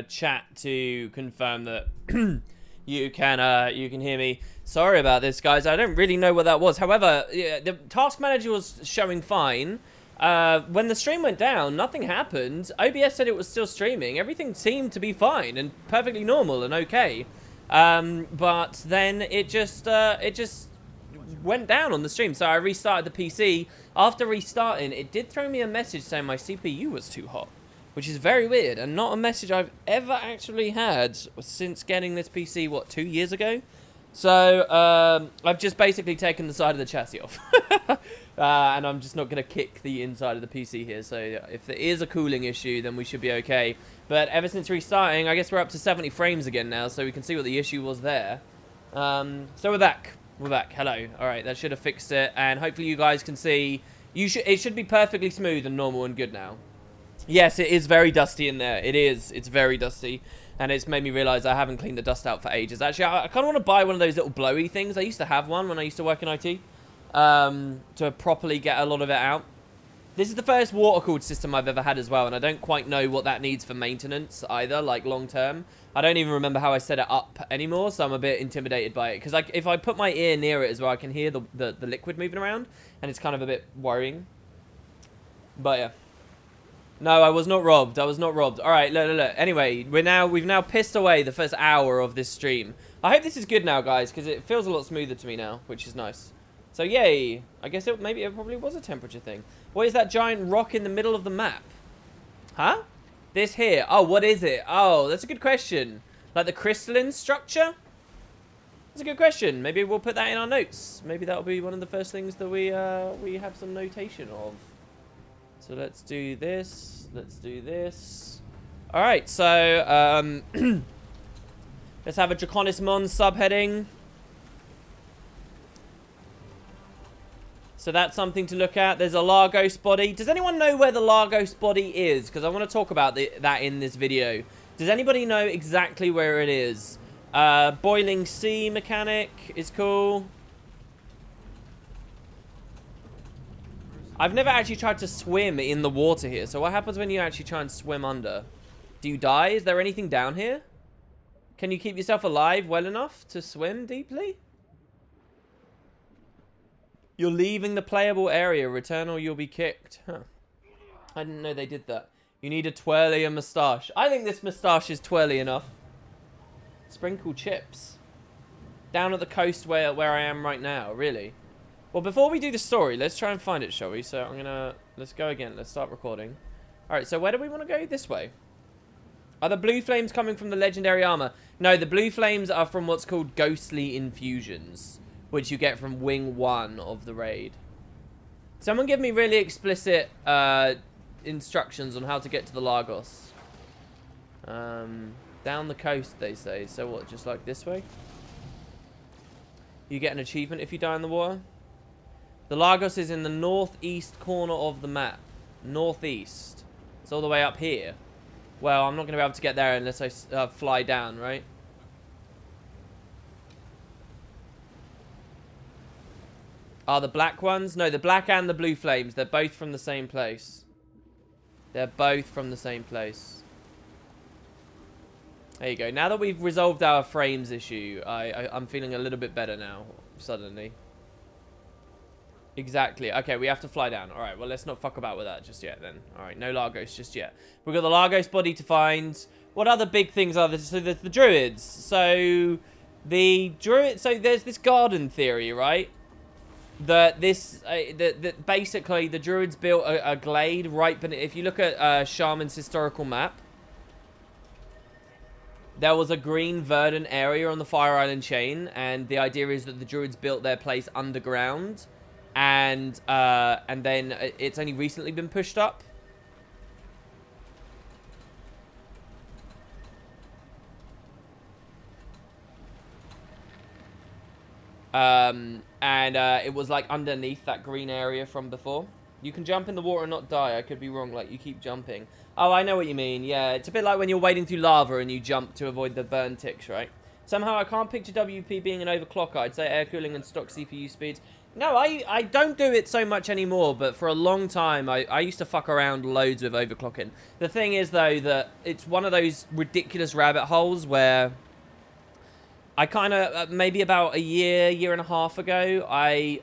chat to confirm that you can hear me. Sorry about this, guys. I don't really know what that was. However, yeah, the task manager was showing fine. When the stream went down, nothing happened. OBS said it was still streaming. Everything seemed to be fine and perfectly normal and okay. But then it just went down on the stream. So I restarted the PC. After restarting, it did throw me a message saying my CPU was too hot, which is very weird and not a message I've ever actually had since getting this PC, what, 2 years ago? So, I've just basically taken the side of the chassis off. And I'm just not going to kick the inside of the PC here. So, if there is a cooling issue, then we should be okay. But ever since restarting, I guess we're up to 70 frames again now, so we can see what the issue was there. So, we're back. We're back. Hello. Alright, that should have fixed it. And hopefully you guys can see... It should be perfectly smooth and normal and good now. Yes, it is very dusty in there. It is. It's very dusty. And it's made me realize I haven't cleaned the dust out for ages. Actually, I kind of want to buy one of those little blowy things. I used to have one when I used to work in IT. To properly get a lot of it out. This is the first water-cooled system I've ever had as well. And I don't quite know what that needs for maintenance either, like long-term. I don't even remember how I set it up anymore. So I'm a bit intimidated by it. Because like, if I put my ear near it as well, I can hear the liquid moving around. And it's kind of a bit worrying. But yeah. No, I was not robbed. I was not robbed. All right, look. Anyway, we've now pissed away the first hour of this stream. I hope this is good now, guys, because it feels a lot smoother to me now, which is nice. So, yay. I guess maybe it probably was a temperature thing. What is that giant rock in the middle of the map? Huh? This here. Oh, what is it? Oh, that's a good question. Like the crystalline structure? That's a good question. Maybe we'll put that in our notes. Maybe that'll be one of the first things that we have some notation of. So let's do this. Let's do this. All right. So let's have a Draconis Mons subheading. So that's something to look at. There's a Lagos body. Does anyone know where the Lagos body is? Because I want to talk about that in this video. Does anybody know exactly where it is? Boiling sea mechanic is cool. I've never actually tried to swim in the water here. So what happens when you actually try and swim under? Do you die? Is there anything down here? Can you keep yourself alive well enough to swim deeply? You're leaving the playable area. Return or you'll be kicked. Huh. I didn't know they did that. You need a twirlier moustache. I think this moustache is twirly enough. Sprinkle chips. Down at the coast where I am right now. Really? Well, before we do the story, let's try and find it, shall we? So let's go again. Let's start recording. All right, so where do we want to go? This way. Are the blue flames coming from the legendary armor? No, the blue flames are from what's called ghostly infusions, which you get from wing 1 of the raid. Someone give me really explicit instructions on how to get to the Lagos. Down the coast, they say. So what, just like this way? You get an achievement if you die in the water? The Lagos is in the northeast corner of the map. Northeast. It's all the way up here. Well, I'm not going to be able to get there unless I fly down, right? Are the black ones? No, the black and the blue flames. They're both from the same place. They're both from the same place. There you go. Now that we've resolved our frames issue, I'm feeling a little bit better now, suddenly. Exactly. Okay, we have to fly down. All right, well, let's not fuck about with that just yet then. All right, no Lagos just yet. We've got the Lagos body to find. What other big things are there? So there's the druids. So there's this garden theory, right? That basically the druids built a glade right beneath. If you look at Shaman's historical map, there was a green verdant area on the Fire Island chain, and the idea is that the druids built their place underground, and then it's only recently been pushed up. It was like underneath that green area from before. You can jump in the water and not die. I could be wrong. Like, you keep jumping. Oh, I know what you mean. Yeah, it's a bit like when you're wading through lava and you jump to avoid the burn ticks, right? Somehow I can't picture WP being an overclocker. I'd say air cooling and stock CPU speeds. No, I don't do it so much anymore, but for a long time, I used to fuck around loads with overclocking. The thing is, though, that it's one of those ridiculous rabbit holes where I kind of, maybe about a year and a half ago, I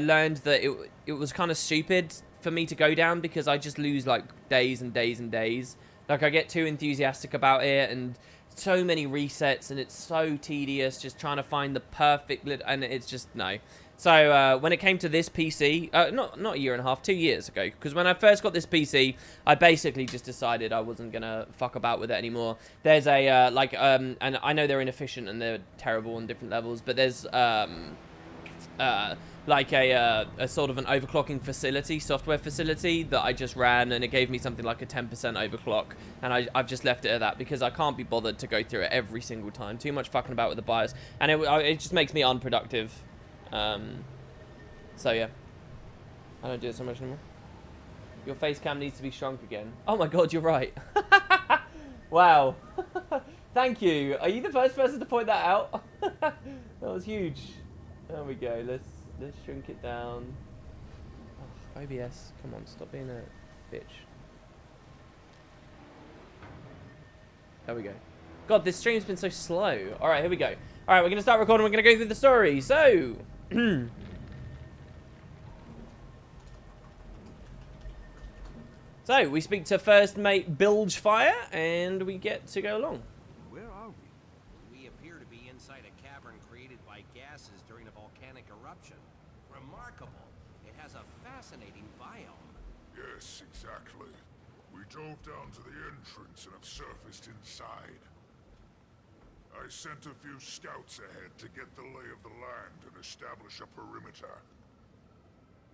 learned that it was kind of stupid for me to go down because I just lose, like, days and days and days. Like, I get too enthusiastic about it, and so many resets, and it's so tedious just trying to find the perfect, and it's just, no. So, when it came to this PC, not a year and a half, 2 years ago, because when I first got this PC, I basically just decided I wasn't going to fuck about with it anymore. There's a, and I know they're inefficient and they're terrible on different levels, but there's, like a sort of an overclocking facility, software facility that I just ran, and it gave me something like a 10% overclock, and I've just left it at that because I can't be bothered to go through it every single time. Too much fucking about with the BIOS, and it just makes me unproductive. So yeah, I don't do it so much anymore. Your face cam needs to be shrunk again. Oh my god, you're right. Wow. Thank you. Are you the first person to point that out? That was huge. There we go. Let's shrink it down. Oh, OBS, come on, stop being a bitch. There we go. God, this stream's been so slow. All right, here we go. All right, we're gonna start recording. We're gonna go through the story. So. So, we speak to first mate Bilgefire, and we get to go along. Where are we? We appear to be inside a cavern created by gases during a volcanic eruption. Remarkable. It has a fascinating biome. Yes, exactly. We dove down to the entrance and have surfaced inside. I sent a few scouts ahead to get the lay of the land and establish a perimeter.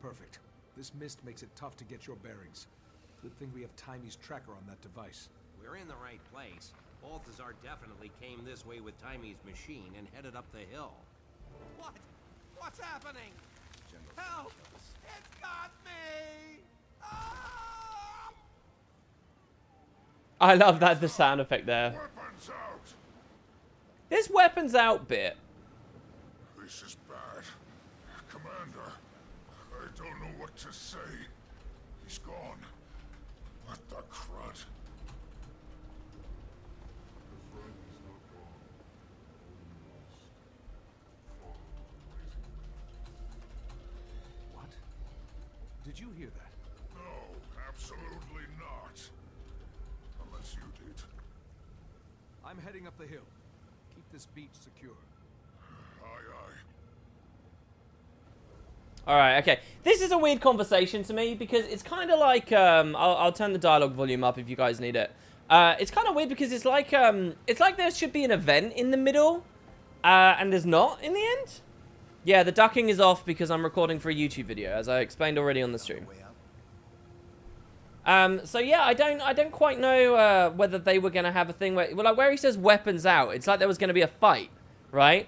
Perfect. This mist makes it tough to get your bearings. Good thing we have Timey's tracker on that device. We're in the right place. Balthazar definitely came this way with Timey's machine and headed up the hill. What? What's happening? Help! It got me! Ah! I love that, the sound effect there. Weapons out! This weapons out bit. This is bad. Commander, I don't know what to say. He's gone. What the crud? What? Did you hear that? No, absolutely not. Unless you did. I'm heading up the hill. Keep this beach secure. Aye, aye. Alright, okay. This is a weird conversation to me because it's kind of like, I'll turn the dialogue volume up if you guys need it. It's kind of weird because it's like there should be an event in the middle, and there's not in the end. Yeah, the ducking is off because I'm recording for a YouTube video, as I explained already on the stream. So yeah, I don't quite know, whether they were going to have a thing where, well, like where he says weapons out, it's like there was going to be a fight, right?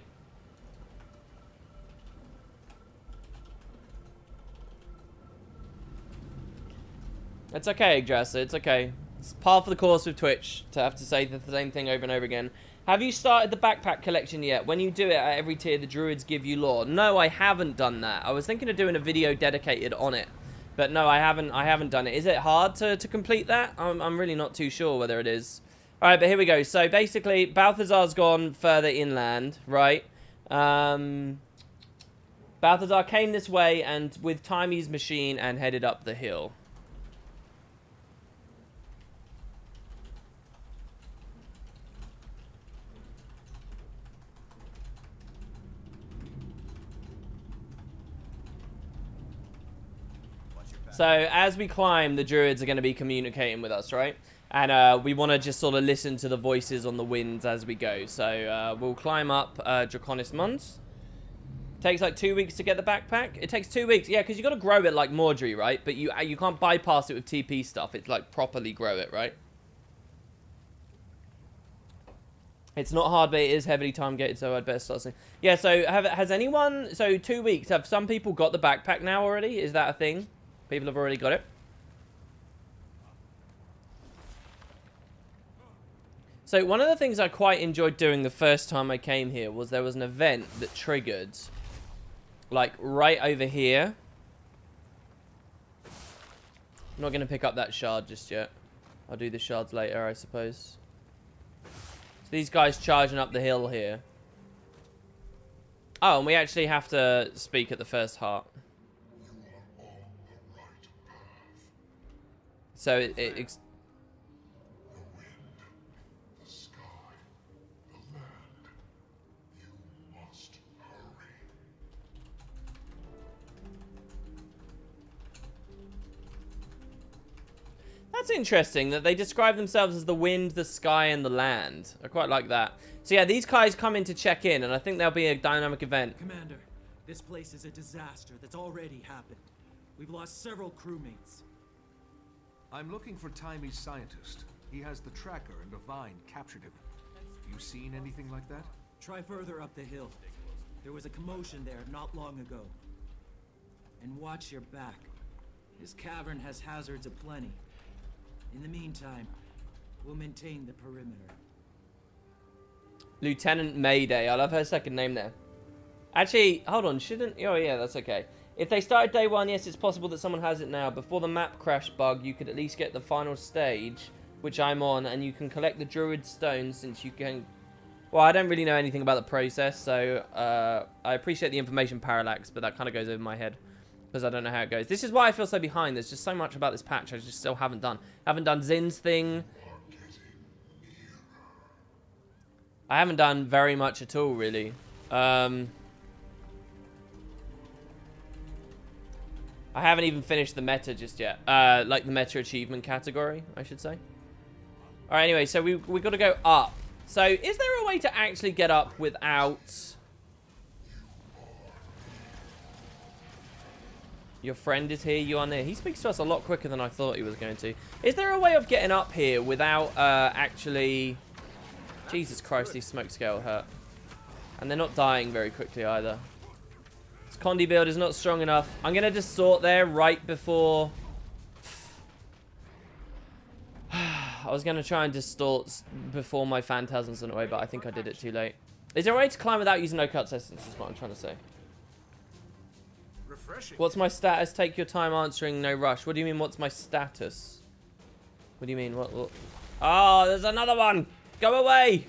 It's okay, Jessa. It's okay. It's par for the course with Twitch to have to say the same thing over and over again. Have you started the backpack collection yet? When you do it at every tier, the druids give you lore. No, I haven't done that. I was thinking of doing a video dedicated on it, but no, I haven't done it. Is it hard to complete that? I'm really not too sure whether it is. All right, but here we go. So basically, Balthazar's gone further inland, right? Balthazar came this way and with Timey's machine and headed up the hill. So, as we climb, the druids are going to be communicating with us, right? And we want to just sort of listen to the voices on the winds as we go. So, we'll climb up Draconis Mons. Takes like 2 weeks to get the backpack. It takes 2 weeks, yeah, because you got to grow it like Mordry, right? But you can't bypass it with TP stuff. It's like properly grow it, right? It's not hard, but it is heavily time-gated, so I'd better start saying. Yeah, so has anyone... So, 2 weeks. Have some people got the backpack now already? Is that a thing? People have already got it. So one of the things I quite enjoyed doing the first time I came here was there was an event that triggered like right over here. I'm not going to pick up that shard just yet. I'll do the shards later, I suppose. So these guys charging up the hill here. Oh, and we actually have to speak at the first heart. So the wind, the sky, the land. You must hurry. That's interesting that they describe themselves as the wind, the sky, and the land. I quite like that. So yeah, these guys come in to check in, and I think there'll be a dynamic event. Commander, this place is a disaster that's already happened. We've lost several crewmates. I'm looking for Timey's scientist. He has the tracker and a vine captured him. You seen anything like that? Try further up the hill. There was a commotion there not long ago. And watch your back. This cavern has hazards aplenty. In the meantime, we'll maintain the perimeter. Lieutenant Mayday. I love her second name there. Actually, hold on. Shouldn't... Oh, yeah, that's okay. If they started day one, yes, it's possible that someone has it now. Before the map crash bug, you could at least get the final stage, which I'm on, and you can collect the druid stones since you can... Well, I don't really know anything about the process, so I appreciate the information, Parallax, but that kind of goes over my head because I don't know how it goes. This is why I feel so behind. There's just so much about this patch I just still haven't done. Haven't done Zin's thing. I haven't done very much at all, really. I haven't even finished the meta just yet. Like the meta achievement category, I should say. Alright, anyway, so we got to go up. So, is there a way to actually get up without... Your friend is here, you are near. He speaks to us a lot quicker than I thought he was going to. Is there a way of getting up here without actually... Jesus Christ, these smoke scale hurt. And they're not dying very quickly either. This Condi build is not strong enough. I'm going to distort there right before... I was going to try and distort before my phantasms went away, but I think I did it too late. Is there a way to climb without using no cuts essence is what I'm trying to say. Refreshing. What's my status? Take your time answering, no rush. What do you mean, what's my status? What do you mean? What? Oh, there's another one! Go away!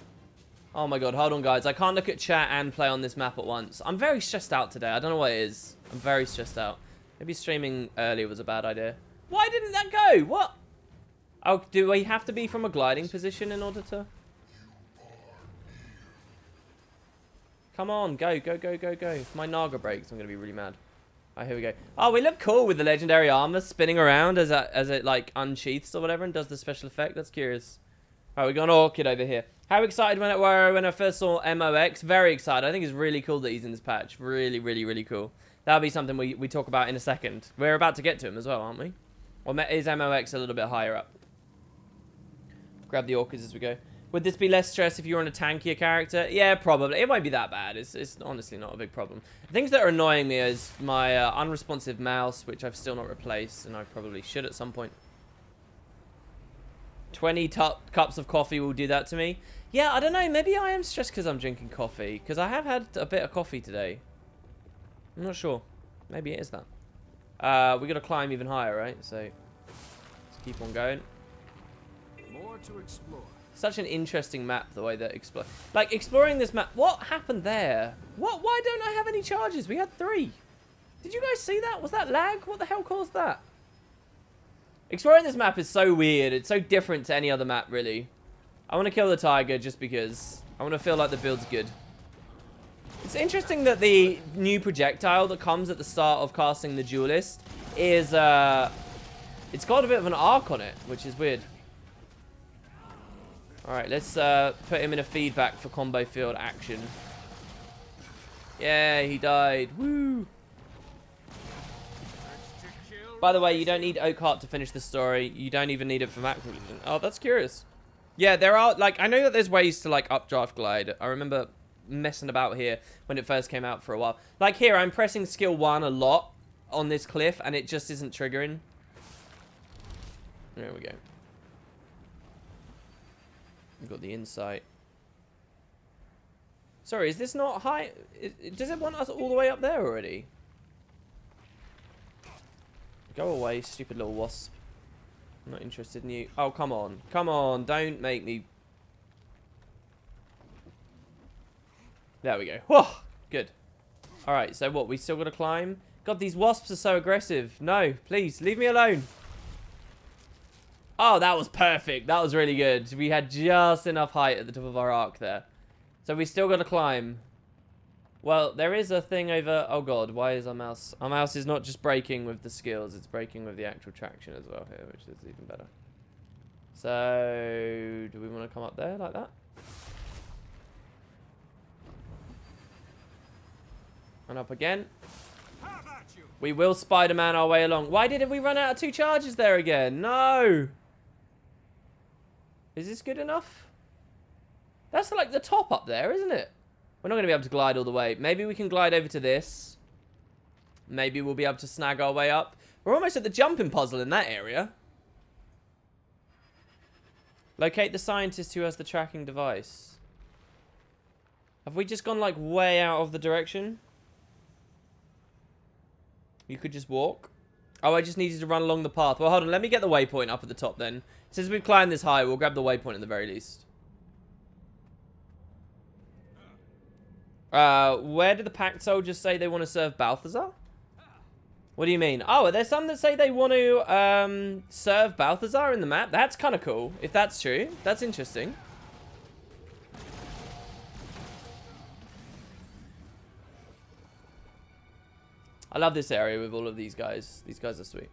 Oh my god, hold on guys. I can't look at chat and play on this map at once. I'm very stressed out today. I don't know what it is. I'm very stressed out. Maybe streaming early was a bad idea. Why didn't that go? What? Oh, do we have to be from a gliding position in order to... Come on, go, go, go, go, go. If my Naga breaks, I'm going to be really mad. Alright, here we go. Oh, we look cool with the legendary armor spinning around as it like unsheaths or whatever and does the special effect. That's curious. Alright, we got an Orchid over here. How excited when I first saw MOX? Very excited. I think it's really cool that he's in this patch. Really, really, really cool. That'll be something we talk about in a second. We're about to get to him as well, aren't we? Or is MOX a little bit higher up? Grab the Orchids as we go. Would this be less stress if you were on a tankier character? Yeah, probably. It won't be that bad. It's honestly not a big problem. Things that are annoying me is my unresponsive mouse, which I've still not replaced, and I probably should at some point. 20 cups of coffee will do that to me. Yeah, I don't know. Maybe I am stressed because I'm drinking coffee, because I have had a bit of coffee today. I'm not sure. Maybe it is that. We got to climb even higher, right? So let's keep on going. More to explore. Such an interesting map, the way that exploring this map. What happened there? Why don't I have any charges? We had 3. Did you guys see that? Was that lag? What the hell caused that? Exploring this map is so weird. It's so different to any other map, really. I want to kill the tiger just because I want to feel like the build's good. It's interesting that the new projectile that comes at the start of casting the duelist is it's got a bit of an arc on it, which is weird. Alright, let's put him in a feedback for combo field action. Yeah, he died. Woo! By the way, you don't need Oak Heart to finish the story. You don't even need it for map conclusion. Oh, that's curious. Yeah, there are, like, I know that there's ways to, like, updraft glide. I remember messing about here when it first came out for a while. Like, here, I'm pressing skill 1 a lot on this cliff, and it just isn't triggering. There we go. We've got the insight. Sorry, is this not high? Does it want us all the way up there already? Go away, stupid little wasp. I'm not interested in you. Oh, come on. Come on, don't make me... There we go. Whoa, good. Alright, so what? We still got to climb? God, these wasps are so aggressive. No, please, leave me alone. Oh, that was perfect. That was really good. We had just enough height at the top of our arc there. So we still got to climb. Well, there is a thing over... Oh, God, why is our mouse... Our mouse is not just breaking with the skills. It's breaking with the actual traction as well here, which is even better. So, do we want to come up there like that? And up again. We will Spider-Man our way along. Why didn't we run out of 2 charges there again? No! Is this good enough? That's like the top up there, isn't it? We're not going to be able to glide all the way. Maybe we can glide over to this. Maybe we'll be able to snag our way up. We're almost at the jumping puzzle in that area. Locate the scientist who has the tracking device. Have we just gone like way out of the direction? You could just walk. Oh, I just needed to run along the path. Well, hold on. Let me get the waypoint up at the top then. Since we've climbed this high, we'll grab the waypoint at the very least. Where did the packed soldiers say they want to serve Balthazar? What do you mean? Oh, are there some that say they want to serve Balthazar in the map? That's kind of cool, if that's true. That's interesting. I love this area with all of these guys. These guys are sweet.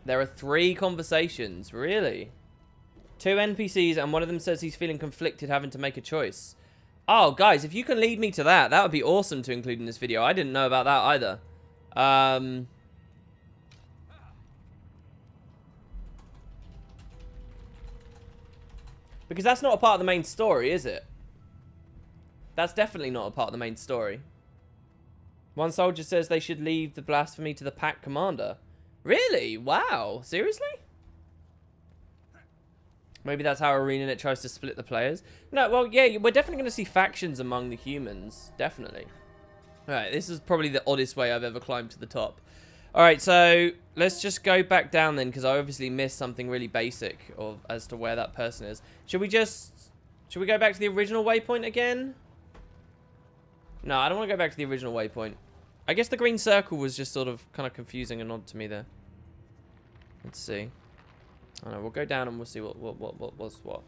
There are 3 conversations. Really? 2 NPCs and one of them says he's feeling conflicted having to make a choice. Oh, guys, if you can lead me to that, that would be awesome to include in this video. I didn't know about that either. Because that's not a part of the main story, is it? That's definitely not a part of the main story. One soldier says they should leave the blasphemy to the pack commander. Really? Wow. Seriously? Maybe that's how ArenaNet tries to split the players. No, well, yeah, we're definitely going to see factions among the humans. Definitely. Alright, this is probably the oddest way I've ever climbed to the top. Alright, so let's just go back down then, because I obviously missed something really basic as to where that person is. Should we go back to the original waypoint again? No, I don't want to go back to the original waypoint. I guess the green circle was just sort of kind of confusing and odd to me there. Let's see. I don't know, we'll go down and we'll see what was what.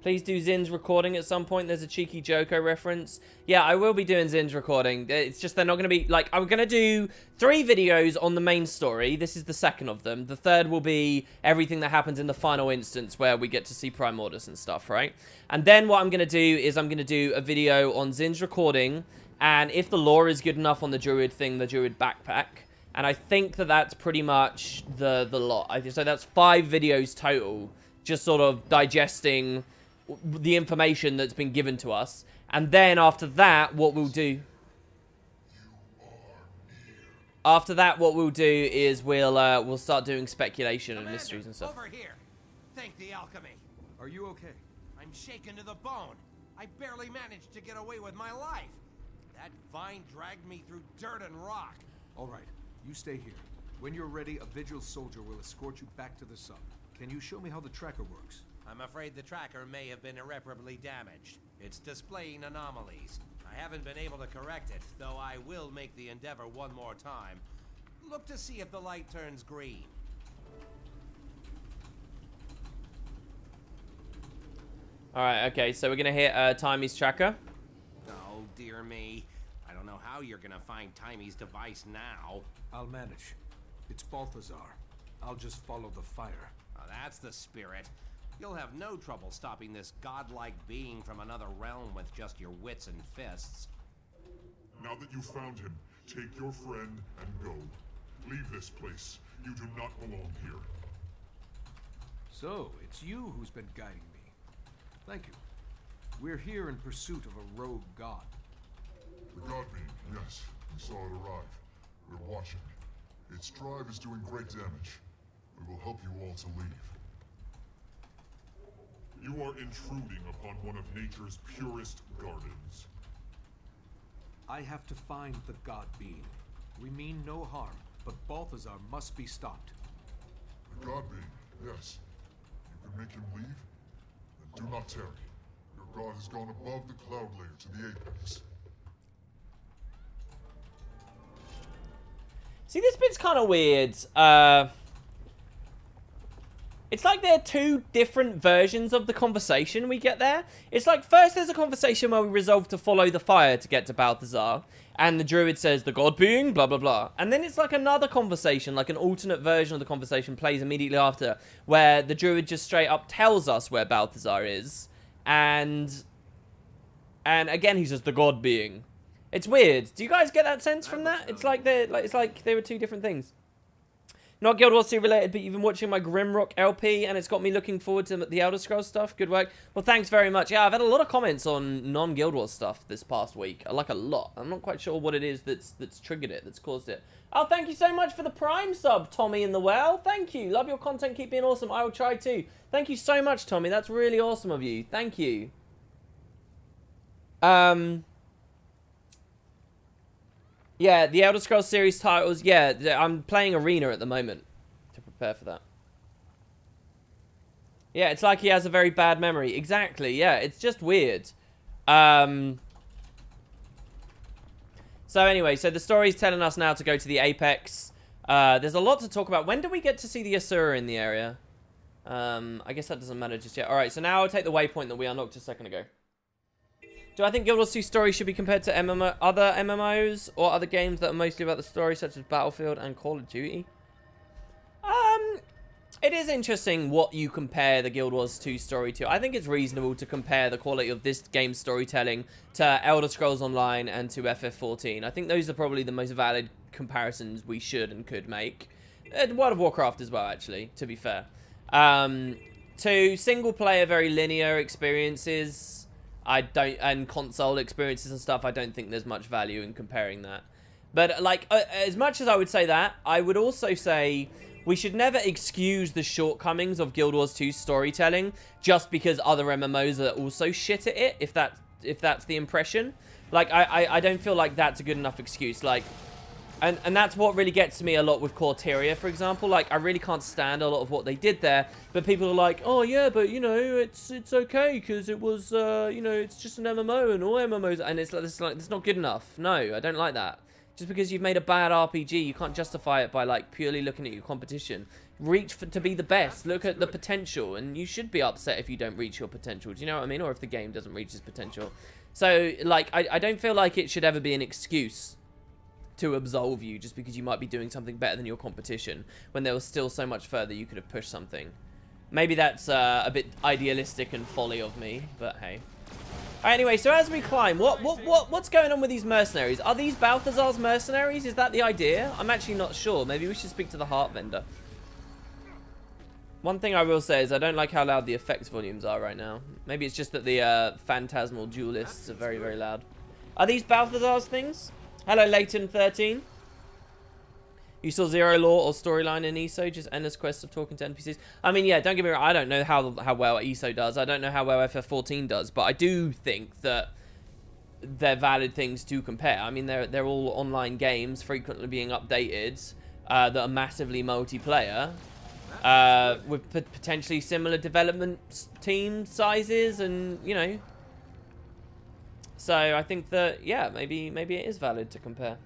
Please do Zin's recording at some point. There's a cheeky Joko reference. Yeah, I will be doing Zin's recording. It's just they're not going to be... Like, I'm going to do 3 videos on the main story. This is the second of them. The third will be everything that happens in the final instance where we get to see Prime Orders and stuff, right? And then what I'm going to do is I'm going to do a video on Zin's recording. And if the lore is good enough on the Druid thing, the Druid backpack. And I think that that's pretty much the lot. So that's 5 videos total. Just sort of digesting the information that's been given to us, and then after that what we'll do is we'll start doing speculation and mysteries and stuff. Over here. Thank the alchemy. Are you okay? I'm shaken to the bone. I barely managed to get away with my life. That vine dragged me through dirt and rock. All right, you stay here. When you're ready, a vigil soldier will escort you back to the sub. Can you show me how the tracker works? I'm afraid the tracker may have been irreparably damaged. It's displaying anomalies. I haven't been able to correct it, though I will make the endeavor one more time. Look to see if the light turns green. Alright, okay, so we're gonna hit Timey's tracker. Oh, dear me. I don't know how you're gonna find Timey's device now. I'll manage. It's Balthazar. I'll just follow the fire. Oh, that's the spirit. You'll have no trouble stopping this godlike being from another realm with just your wits and fists. Now that you've found him, take your friend and go. Leave this place. You do not belong here. So, it's you who's been guiding me. Thank you. We're here in pursuit of a rogue god. The God beam, yes. We saw it arrive. We're watching. Its drive is doing great damage. We will help you all to leave. You are intruding upon one of nature's purest gardens. I have to find the God being. We mean no harm, but Balthazar must be stopped. The God being, yes. You can make him leave? Then do not tarry. Your god has gone above the cloud layer to the apex. See, this bit's kind of weird. It's like there are two different versions of the conversation we get there. It's like, first there's a conversation where we resolve to follow the fire to get to Balthazar. And the druid says, the god being, blah, blah, blah. And then it's like another conversation, like an alternate version of the conversation plays immediately after, where the druid just straight up tells us where Balthazar is. And again, he says, the god being. It's weird. Do you guys get that sense from that? It's like they were two different things. Not Guild Wars 2 related, but you've been watching my Grimrock LP, and it's got me looking forward to the Elder Scrolls stuff. Good work. Well, thanks very much. Yeah, I've had a lot of comments on non-Guild Wars stuff this past week. Like, a lot. I'm not quite sure what it is that's triggered it, that's caused it. Oh, thank you so much for the Prime sub, Tommy in the Well. Thank you. Love your content. Keep being awesome. I will try too. Thank you so much, Tommy. That's really awesome of you. Thank you. Yeah, the Elder Scrolls series titles. Yeah, I'm playing Arena at the moment to prepare for that. Yeah, it's like he has a very bad memory. Exactly, yeah, it's just weird. So anyway, so the story's telling us now to go to the Apex. There's a lot to talk about. When do we get to see the Asura in the area? I guess that doesn't matter just yet. Alright, so now I'll take the waypoint that we unlocked a second ago. Do I think Guild Wars 2 story should be compared to other MMOs or other games that are mostly about the story, such as Battlefield and Call of Duty? It is interesting what you compare the Guild Wars 2 story to. I think it's reasonable to compare the quality of this game's storytelling to Elder Scrolls Online and to FF14. I think those are probably the most valid comparisons we should and could make. And World of Warcraft as well, actually, to be fair. To single-player, very linear experiences... and console experiences and stuff, I don't think there's much value in comparing that. But, like, as much as I would say that, I would also say we should never excuse the shortcomings of Guild Wars 2's storytelling just because other MMOs are also shit at it, if that's the impression. Like, I don't feel like that's a good enough excuse. Like, and that's what really gets to me a lot with Corteria, for example. Like, I really can't stand a lot of what they did there. But people are like, oh, yeah, but, you know, it's okay because it was, you know, it's just an MMO and all MMOs. And it's not good enough. No, I don't like that. Just because you've made a bad RPG, you can't justify it by, like, purely looking at your competition. Reach to be the best. Look at the potential. And you should be upset if you don't reach your potential. Do you know what I mean? Or if the game doesn't reach its potential. So, like, I don't feel like it should ever be an excuse to absolve you just because you might be doing something better than your competition when there was still so much further you could have pushed something. Maybe that's a bit idealistic and folly of me, but hey. Alright, anyway, so as we climb, what's going on with these mercenaries? Are these Balthazar's mercenaries? Is that the idea? I'm actually not sure. Maybe we should speak to the heart vendor. One thing I will say is I don't like how loud the effects volumes are right now. Maybe it's just that the phantasmal duelists are very, very loud. Are these Balthazar's things? Hello, Leighton13. You saw Zero Law or storyline in ESO, just endless quest of talking to NPCs. I mean, yeah, don't get me wrong. I don't know how well ESO does. I don't know how well FF14 does, but I do think that they're valid things to compare. I mean, they're all online games, frequently being updated, that are massively multiplayer, with potentially similar development team sizes, and you know. So I think that, yeah, maybe it is valid to compare.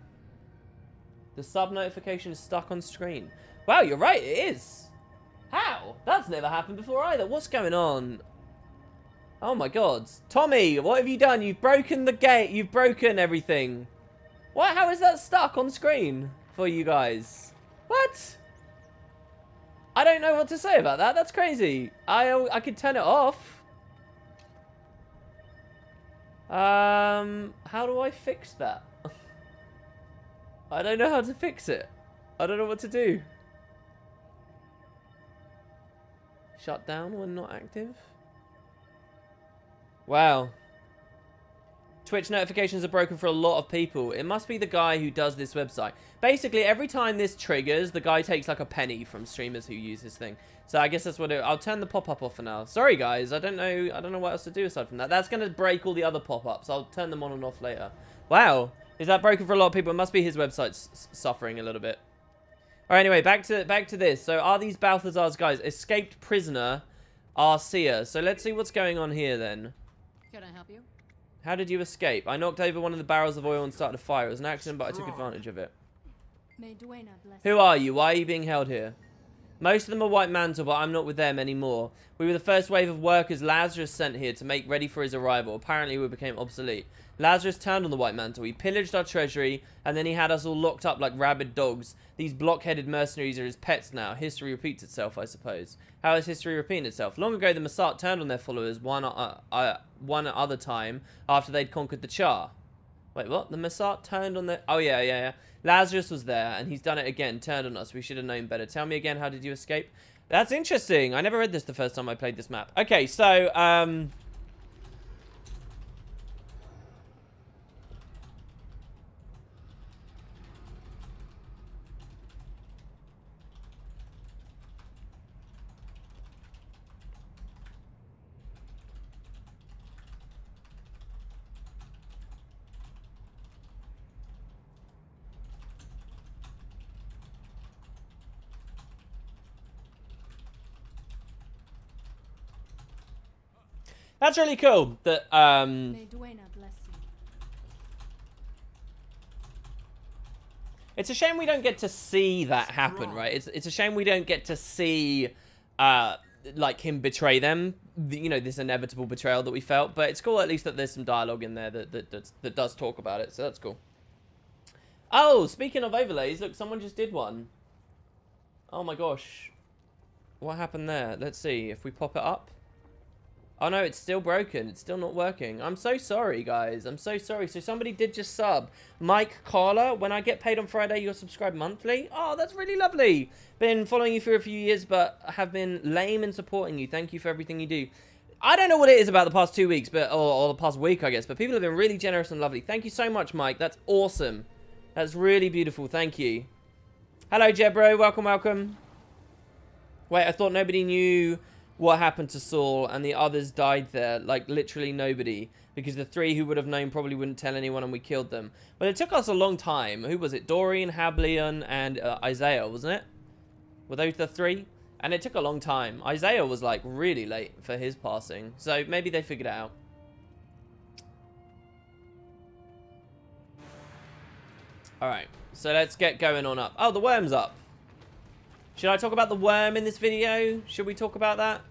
The sub notification is stuck on screen. Wow, you're right, it is. How? That's never happened before either. What's going on? Oh my god. Tommy, what have you done? You've broken the gate. You've broken everything. What? How is that stuck on screen for you guys? What? I don't know what to say about that. That's crazy. I could turn it off. How do I fix that? I don't know how to fix it. I don't know what to do. Shut down when not active? Wow. Twitch notifications are broken for a lot of people. It must be the guy who does this website. Basically, every time this triggers, the guy takes like a penny from streamers who use this thing. So I guess that's what I'll turn the pop-up off for now. Sorry guys, I don't know what else to do aside from that. That's gonna break all the other pop-ups. I'll turn them on and off later. Wow, is that broken for a lot of people? It must be his website's suffering a little bit. Alright, anyway, back to this. So are these Balthazar's guys? Escaped prisoner Arcia. So let's see what's going on here then. Can I help you? How did you escape? I knocked over one of the barrels of oil and started a fire. It was an accident, but I took advantage of it. May Duena bless Who are you? Why are you being held here? Most of them are White Mantle, but I'm not with them anymore. We were the first wave of workers Lazarus sent here to make ready for his arrival. Apparently, we became obsolete. Lazarus turned on the White Mantle. He pillaged our treasury, and then he had us all locked up like rabid dogs. These block-headed mercenaries are his pets now. History repeats itself, I suppose. How is history repeating itself? Long ago, the Massat turned on their followers one other time after they'd conquered the Char. Wait, what? The Massat turned on their... Oh, yeah. Lazarus was there, and he's done it again. Turned on us. We should have known better. Tell me again, how did you escape? That's interesting. I never read this the first time I played this map. Okay, so, that's really cool that, May Duena bless you. it's a shame we don't get to see that happen, right? It's a shame we don't get to see, like, him betray them. You know, this inevitable betrayal that we felt. But it's cool at least that there's some dialogue in there that does talk about it. So that's cool. Oh, speaking of overlays, look, someone just did one. Oh my gosh. What happened there? Let's see if we pop it up. Oh no, it's still broken. It's still not working. I'm so sorry, guys. I'm so sorry. So somebody did just sub. Mike Carla, when I get paid on Friday, you'll subscribe monthly. Oh, that's really lovely. Been following you for a few years, but have been lame in supporting you. Thank you for everything you do. I don't know what it is about the past 2 weeks, but or the past week, I guess. But people have been really generous and lovely. Thank you so much, Mike. That's awesome. That's really beautiful. Thank you. Hello, Jebro. Welcome, welcome. Wait, I thought nobody knew what happened to Saul and the others died there. Like, literally nobody. Because the 3 who would have known probably wouldn't tell anyone and we killed them. But it took us a long time. Who was it? Dorian, Hablion, and Isaiah, wasn't it? Were those the 3? And it took a long time. Isaiah was, like, really late for his passing. So maybe they figured it out. Alright. So let's get going on up. Oh, the worm's up. Should I talk about the worm in this video? Should we talk about that?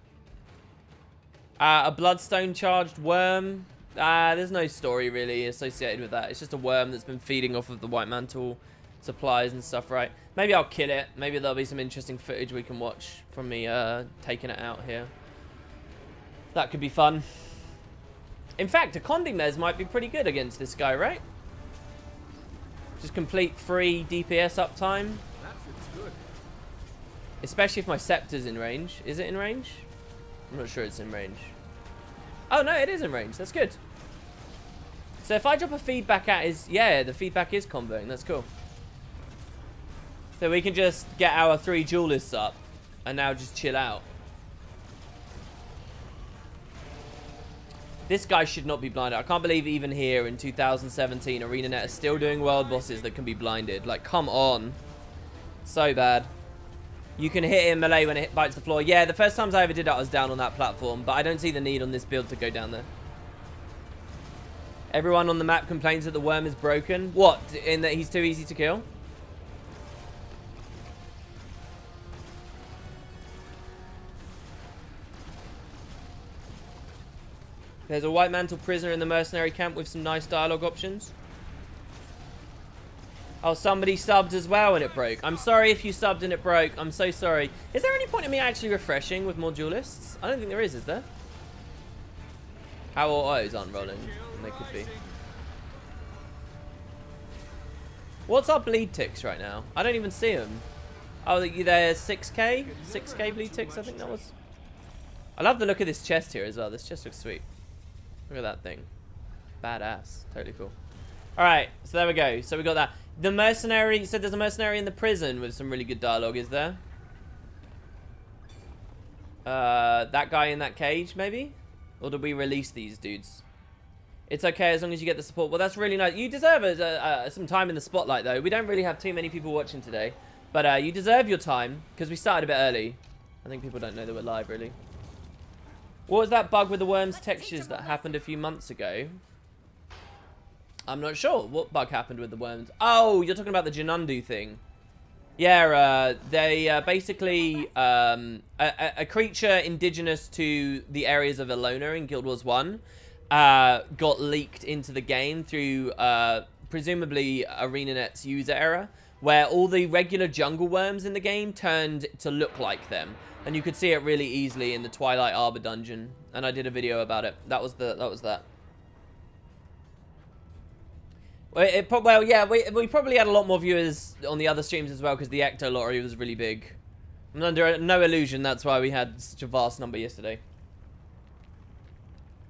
A bloodstone charged worm. There's no story really associated with that. It's just a worm that's been feeding off of the White Mantle supplies and stuff, right? Maybe I'll kill it. Maybe there'll be some interesting footage we can watch from me taking it out here. That could be fun. In fact, a Condimez might be pretty good against this guy, right? Just complete free DPS uptime. That fits good. Especially if my scepter's in range. Is it in range? I'm not sure it's in range. Oh, no, it is in range. That's good. So if I drop a feedback at his... Yeah, the feedback is converting. That's cool. So we can just get our 3 duelists up. And now just chill out. This guy should not be blinded. I can't believe even here in 2017, ArenaNet is still doing world bosses that can be blinded. Like, come on. So bad. You can hit him melee when it bites the floor. Yeah, the first times I ever did it, I was down on that platform. But I don't see the need on this build to go down there. Everyone on the map complains that the worm is broken. What? In that he's too easy to kill? There's a White Mantle prisoner in the mercenary camp with some nice dialogue options. Oh, somebody subbed as well and it broke. I'm sorry if you subbed and it broke. I'm so sorry. Is there any point in me actually refreshing with more duelists? I don't think there is there? How autos aren't rolling? And they could be. What's our bleed ticks right now? I don't even see them. Oh, they're 6k? 6k bleed ticks, I think that was. I love the look of this chest here as well. This chest looks sweet. Look at that thing. Badass. Totally cool. Alright, so there we go. So we got that. The mercenary, so there's a mercenary in the prison with some really good dialogue, is there? That guy in that cage, maybe? Or did we release these dudes? It's okay as long as you get the support. Well, that's really nice. You deserve some time in the spotlight, though. We don't really have too many people watching today. But you deserve your time, because we started a bit early. I think people don't know that we're live, really. What was that bug with the worms textures that happened a few months ago? I'm not sure. What bug happened with the worms? Oh, you're talking about the Janundu thing. Yeah, they basically, a creature indigenous to the areas of Elona in Guild Wars 1 got leaked into the game through presumably ArenaNet's user error, where all the regular jungle worms in the game turned to look like them. And you could see it really easily in the Twilight Arbor dungeon. And I did a video about it. That was that. Well, yeah, we probably had a lot more viewers on the other streams as well, because the Ecto lottery was really big. I'm under no illusion that's why we had such a vast number yesterday.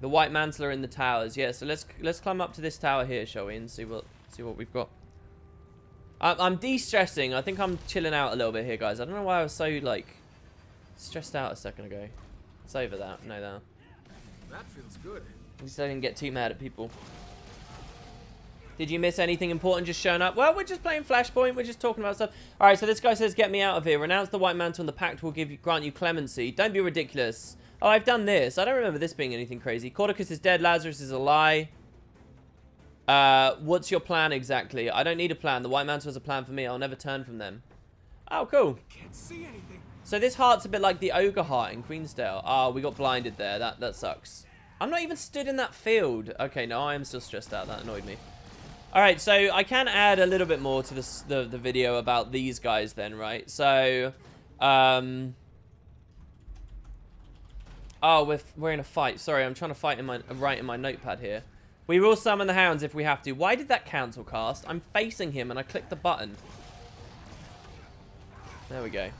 The white mantle are in the towers. Yeah, so let's climb up to this tower here, shall we, and see what we've got. I'm de-stressing. I think I'm chilling out a little bit here, guys. I don't know why I was so like stressed out a second ago. It's over that. No, that. That feels good. At least I didn't get too mad at people. Did you miss anything important just showing up? Well, we're just playing Flashpoint. We're just talking about stuff. All right, so this guy says, get me out of here. Renounce the white mantle and the pact will grant you clemency. Don't be ridiculous. Oh, I've done this. I don't remember this being anything crazy. Cordicus is dead. Lazarus is a lie. What's your plan exactly? I don't need a plan. The white mantle is a plan for me. I'll never turn from them. Oh, cool. Can't see anything. So this heart's a bit like the ogre heart in Queensdale. Oh, we got blinded there. That sucks. I'm not even stood in that field. Okay, no, I am still stressed out. That annoyed me. All right, so I can add a little bit more to this, the video about these guys then, right? So, oh, we're in a fight. Sorry, I'm trying to fight write in my notepad here. We will summon the hounds if we have to. Why did that cancel cast? I'm facing him and I clicked the button. There we go.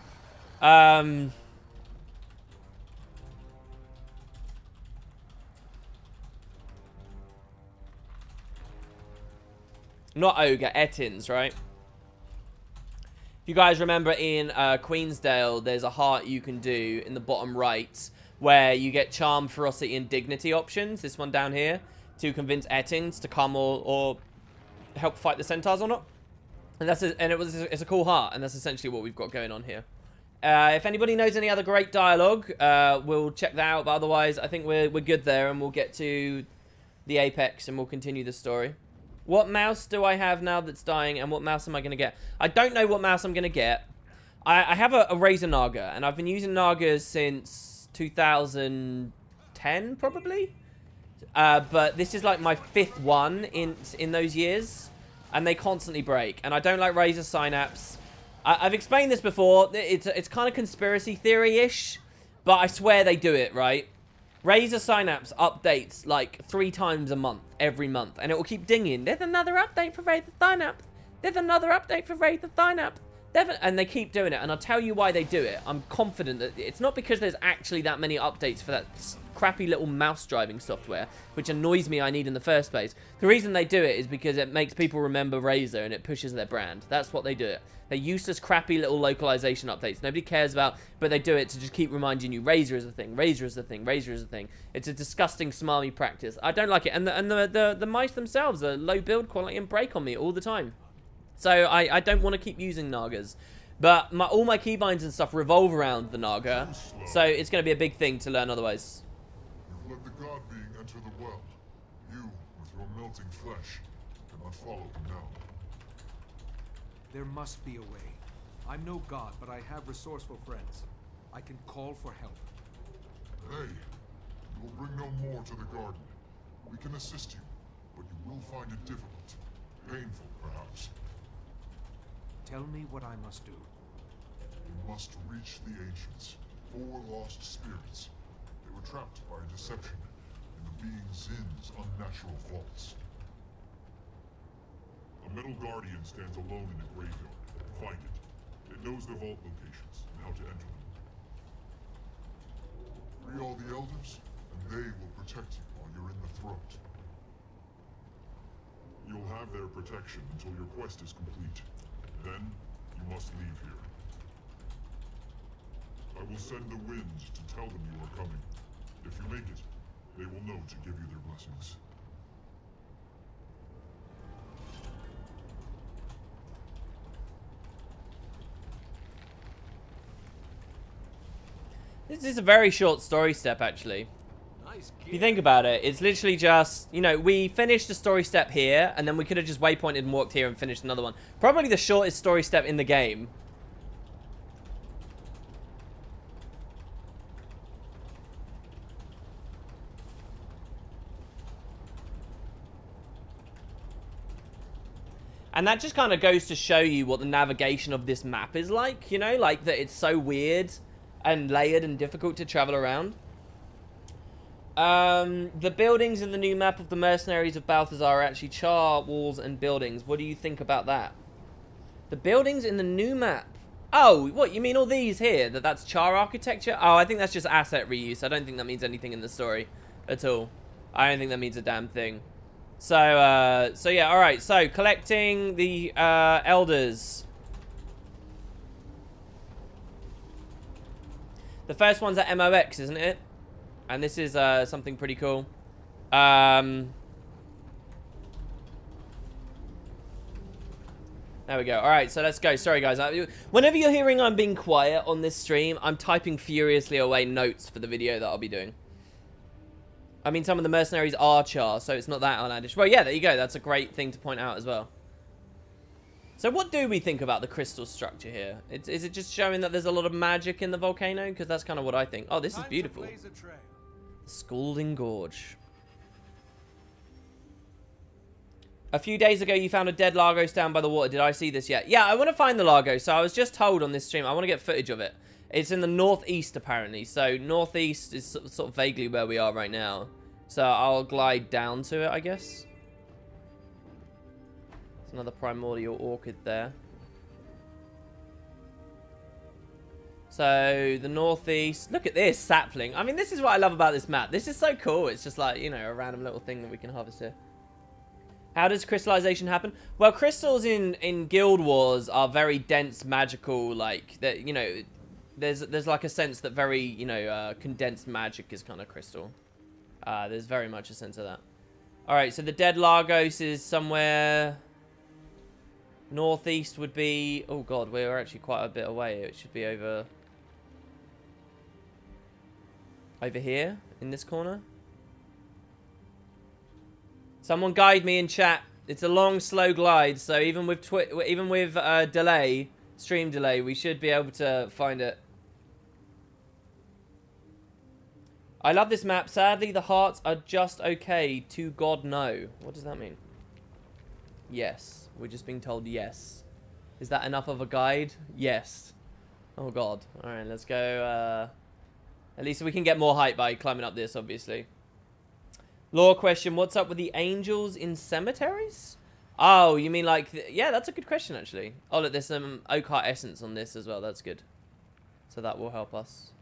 Not ogre, Ettins, right? If you guys remember in Queensdale, there's a heart you can do in the bottom right where you get charm, ferocity, and dignity options. This one down here to convince Ettins to come or help fight the centaurs or not. And it's a cool heart, and that's essentially what we've got going on here. If anybody knows any other great dialogue, we'll check that out. But otherwise, I think we're good there, and we'll get to the apex, and we'll continue the story. What mouse do I have now that's dying, and what mouse am I going to get? I don't know what mouse I'm going to get. I have a Razor Naga, and I've been using Nagas since 2010, probably. But this is like my 5th one in those years, and they constantly break. And I don't like Razor Synapse. I've explained this before. It's kind of conspiracy theory-ish, but I swear they do it, right? Razor Synapse updates like 3 times a month, every month, and it will keep dinging. There's another update for Razor Synapse. There's another update for Razor Synapse. And they keep doing it, and I'll tell you why they do it. I'm confident that it's not because there's actually that many updates for that crappy little mouse driving software, which annoys me I need in the first place. The reason they do it is because it makes people remember Razor and it pushes their brand. That's what they do it. They're useless, crappy little localization updates. Nobody cares about, but they do it to just keep reminding you Razor is a thing, Razor is a thing, Razor is a thing. It's a disgusting, smarmy practice. I don't like it. And the mice themselves are low build quality and break on me all the time. So I don't want to keep using Nagas. But all my keybinds and stuff revolve around the Naga. So it's going to be a big thing to learn otherwise. You've let the god being enter the well. You, with your melting flesh, cannot follow him now. There must be a way. I'm no god, but I have resourceful friends. I can call for help. Hey, you will bring no more to the garden. We can assist you, but you will find it difficult. Painful, perhaps. Tell me what I must do. You must reach the ancients. 4 lost spirits. They were trapped by a deception in the being Zin's unnatural faults. A middle guardian stands alone in a graveyard. Find it. It knows their vault locations and how to enter them. Free all the elders, and they will protect you while you're in the throat. have their protection until your quest is complete. Then, you must leave here. I will send the wind to tell them you are coming. If you make it, they will know to give you their blessings. This is a very short story step, actually. Nice If you think about it, it's literally just, you know, we finished a story step here, and then we could have just waypointed and walked here and finished another one. Probably the shortest story step in the game. And that just kind of goes to show you what the navigation of this map is like, you know? Like, that it's so weird and layered and difficult to travel around. The buildings in the new map of the mercenaries of Balthazar are actually char walls and buildings. What do you think about that? The buildings in the new map. Oh, what, you mean all these here? That's char architecture? Oh, I think that's just asset reuse. I don't think that means anything in the story at all. I don't think that means a damn thing. So yeah, alright. So, collecting the, elders. The first one's at MOX, isn't it? And this is, something pretty cool. There we go. Alright, so let's go. Sorry, guys. Whenever you're hearing I'm being quiet on this stream, I'm typing furiously away notes for the video that I'll be doing. I mean, some of the mercenaries are char, so it's not that outlandish. Well, yeah, there you go. That's a great thing to point out as well. So what do we think about the crystal structure here? Is it just showing that there's a lot of magic in the volcano? Because that's kind of what I think. Oh, this is beautiful. Scalding Gorge. A few days ago, you found a dead Lagos down by the water. Did I see this yet? Yeah, I want to find the Lagos. So I was just told on this stream, I want to get footage of it. It's in the northeast, apparently. So northeast is sort of vaguely where we are right now. So I'll glide down to it, I guess. There's another primordial orchid there. So the northeast. Look at this sapling. I mean, this is what I love about this map. This is so cool. It's just like, you know, a random little thing that we can harvest here. How does crystallization happen? Well, crystals in Guild Wars are very dense, magical, like, that, you know, there's like a sense that very, you know, condensed magic is kind of crystal. There's very much a sense of that. Alright, so the dead Lagos is somewhere northeast would be... Oh god, we're actually quite a bit away. It should be over here, in this corner. Someone guide me in chat. It's a long, slow glide, so even with delay, stream delay, we should be able to find it. I love this map. Sadly, the hearts are just okay. To God, no. What does that mean? Yes. We're just being told yes. Is that enough of a guide? Yes. Oh, God. All right, let's go. At least we can get more height by climbing up this, obviously. Lore question. What's up with the angels in cemeteries? Oh, you mean like... Yeah, that's a good question, actually. Oh, look, there's some oak heart essence on this as well. That's good. So that will help us.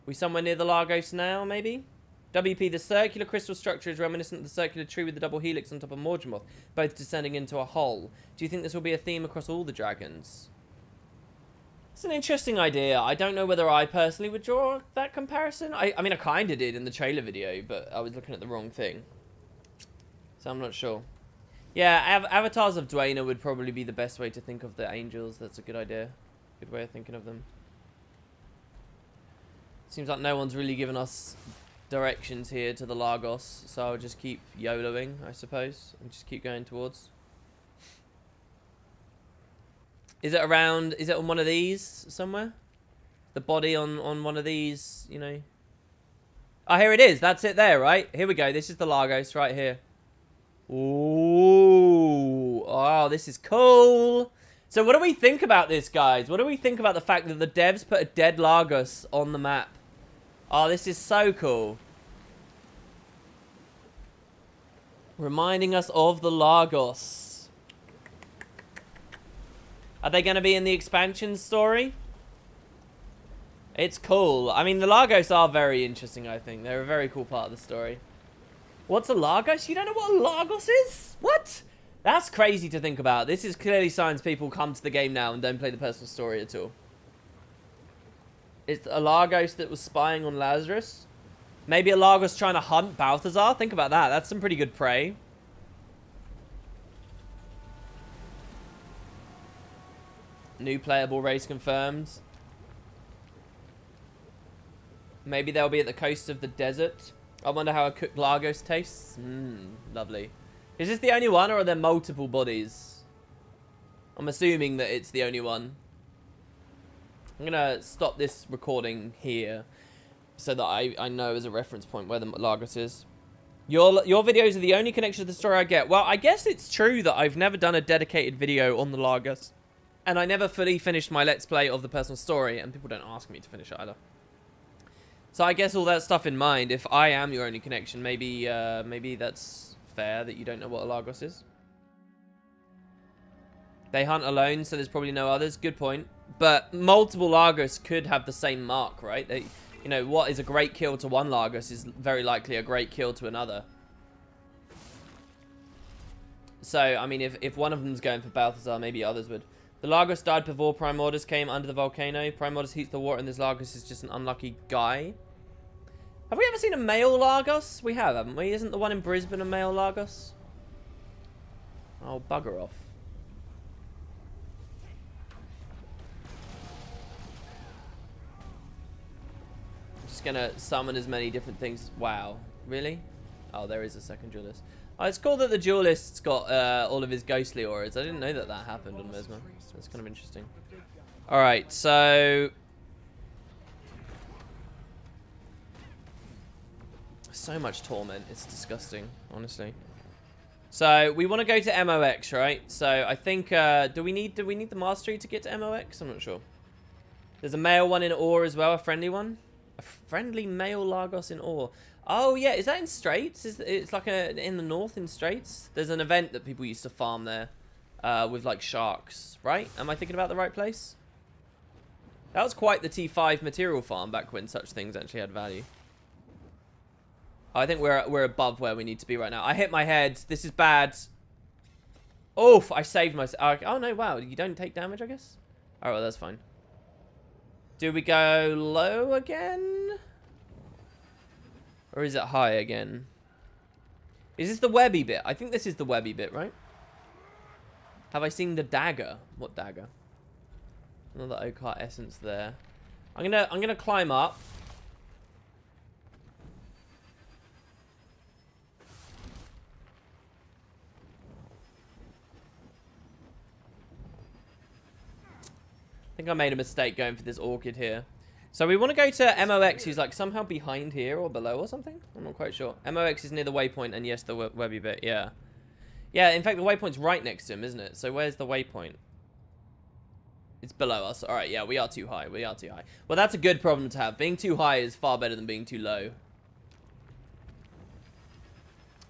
We somewhere near the Lagos now, maybe? WP, the circular crystal structure is reminiscent of the circular tree with the double helix on top of Morgemoth, both descending into a hole. Do you think this will be a theme across all the dragons? It's an interesting idea. I don't know whether I personally would draw that comparison. I mean, I kind of did in the trailer video, but I was looking at the wrong thing. So I'm not sure. Yeah, avatars of Dwayne would probably be the best way to think of the angels. That's a good idea. Good way of thinking of them. Seems like no one's really given us directions here to the Lagos, so I'll just keep YOLOing, I suppose, and just keep going towards. Is it around, is it on one of these somewhere? The body on one of these, you know? Oh, here it is. That's it there, right? Here we go. This is the Lagos right here. Ooh. Oh, this is cool. So what do we think about this, guys? What do we think about the fact that the devs put a dead Lagos on the map? Oh, this is so cool. Reminding us of the Lagos. Are they going to be in the expansion story? It's cool. I mean, the Lagos are very interesting, I think. They're a very cool part of the story. What's a Lagos? You don't know what a Lagos is? What? That's crazy to think about. This is clearly signs people come to the game now and don't play the personal story at all. It's a Lagos that was spying on Lazarus. Maybe a Lagos trying to hunt Balthazar. Think about that. That's some pretty good prey. New playable race confirmed. Maybe they'll be at the coast of the desert. I wonder how a cooked Lagos tastes. Lovely. Is this the only one, or are there multiple bodies? I'm assuming that it's the only one. I'm gonna stop this recording here so that I know as a reference point where the Lagos is. Your videos are the only connection to the story I get. Well, I guess it's true that I've never done a dedicated video on the Lagos. And I never fully finished my Let's Play of the personal story, and people don't ask me to finish it either. So I guess all that stuff in mind, if I am your only connection, maybe maybe that's fair that you don't know what a Lagos is. They hunt alone, so there's probably no others. Good point. But multiple Lagos could have the same mark, right? They, you know, what is a great kill to one Lagos is very likely a great kill to another. So, I mean, if one of them's going for Balthazar, maybe others would. The Lagos died before Prime Orders came under the volcano. Prime Orders heats the water, and this Lagos is just an unlucky guy. Have we ever seen a male Lagos? We have, haven't we? Isn't the one in Brisbane a male Lagos? Oh, bugger off. Just gonna summon as many different things. Wow. Really? Oh, there is a second duelist. Oh, it's cool that the duelist's got all of his ghostly auras. I didn't know that that happened on Mesmer. That's kind of interesting. Alright, so... so much torment. It's disgusting, honestly. So, we want to go to MOX, right? So, I think... do we need the mastery to get to MOX? I'm not sure. There's a male one in ore as well, a friendly one. A friendly male Lagos in ore. Oh, yeah. Is that in Straits? It's like in the north in Straits? There's an event that people used to farm there with, like, sharks, right? Am I thinking about the right place? That was quite the T5 material farm back when such things actually had value. I think we're above where we need to be right now. I hit my head. This is bad. Oof, I saved myself. Oh, no, wow. You don't take damage, I guess? Oh, well, that's fine. Do we go low again? Or is it high again? Is this the webby bit? I think this is the webby bit, right? Have I seen the dagger? What dagger? Another Okart essence there. I'm gonna climb up. I think I made a mistake going for this orchid here. So we want to go to MOX, who's like somehow behind here or below or something. I'm not quite sure. MOX is near the waypoint, and yes, the webby bit, yeah. Yeah, in fact, the waypoint's right next to him, isn't it? So where's the waypoint? It's below us. All right, yeah, we are too high. We are too high. Well, that's a good problem to have. Being too high is far better than being too low.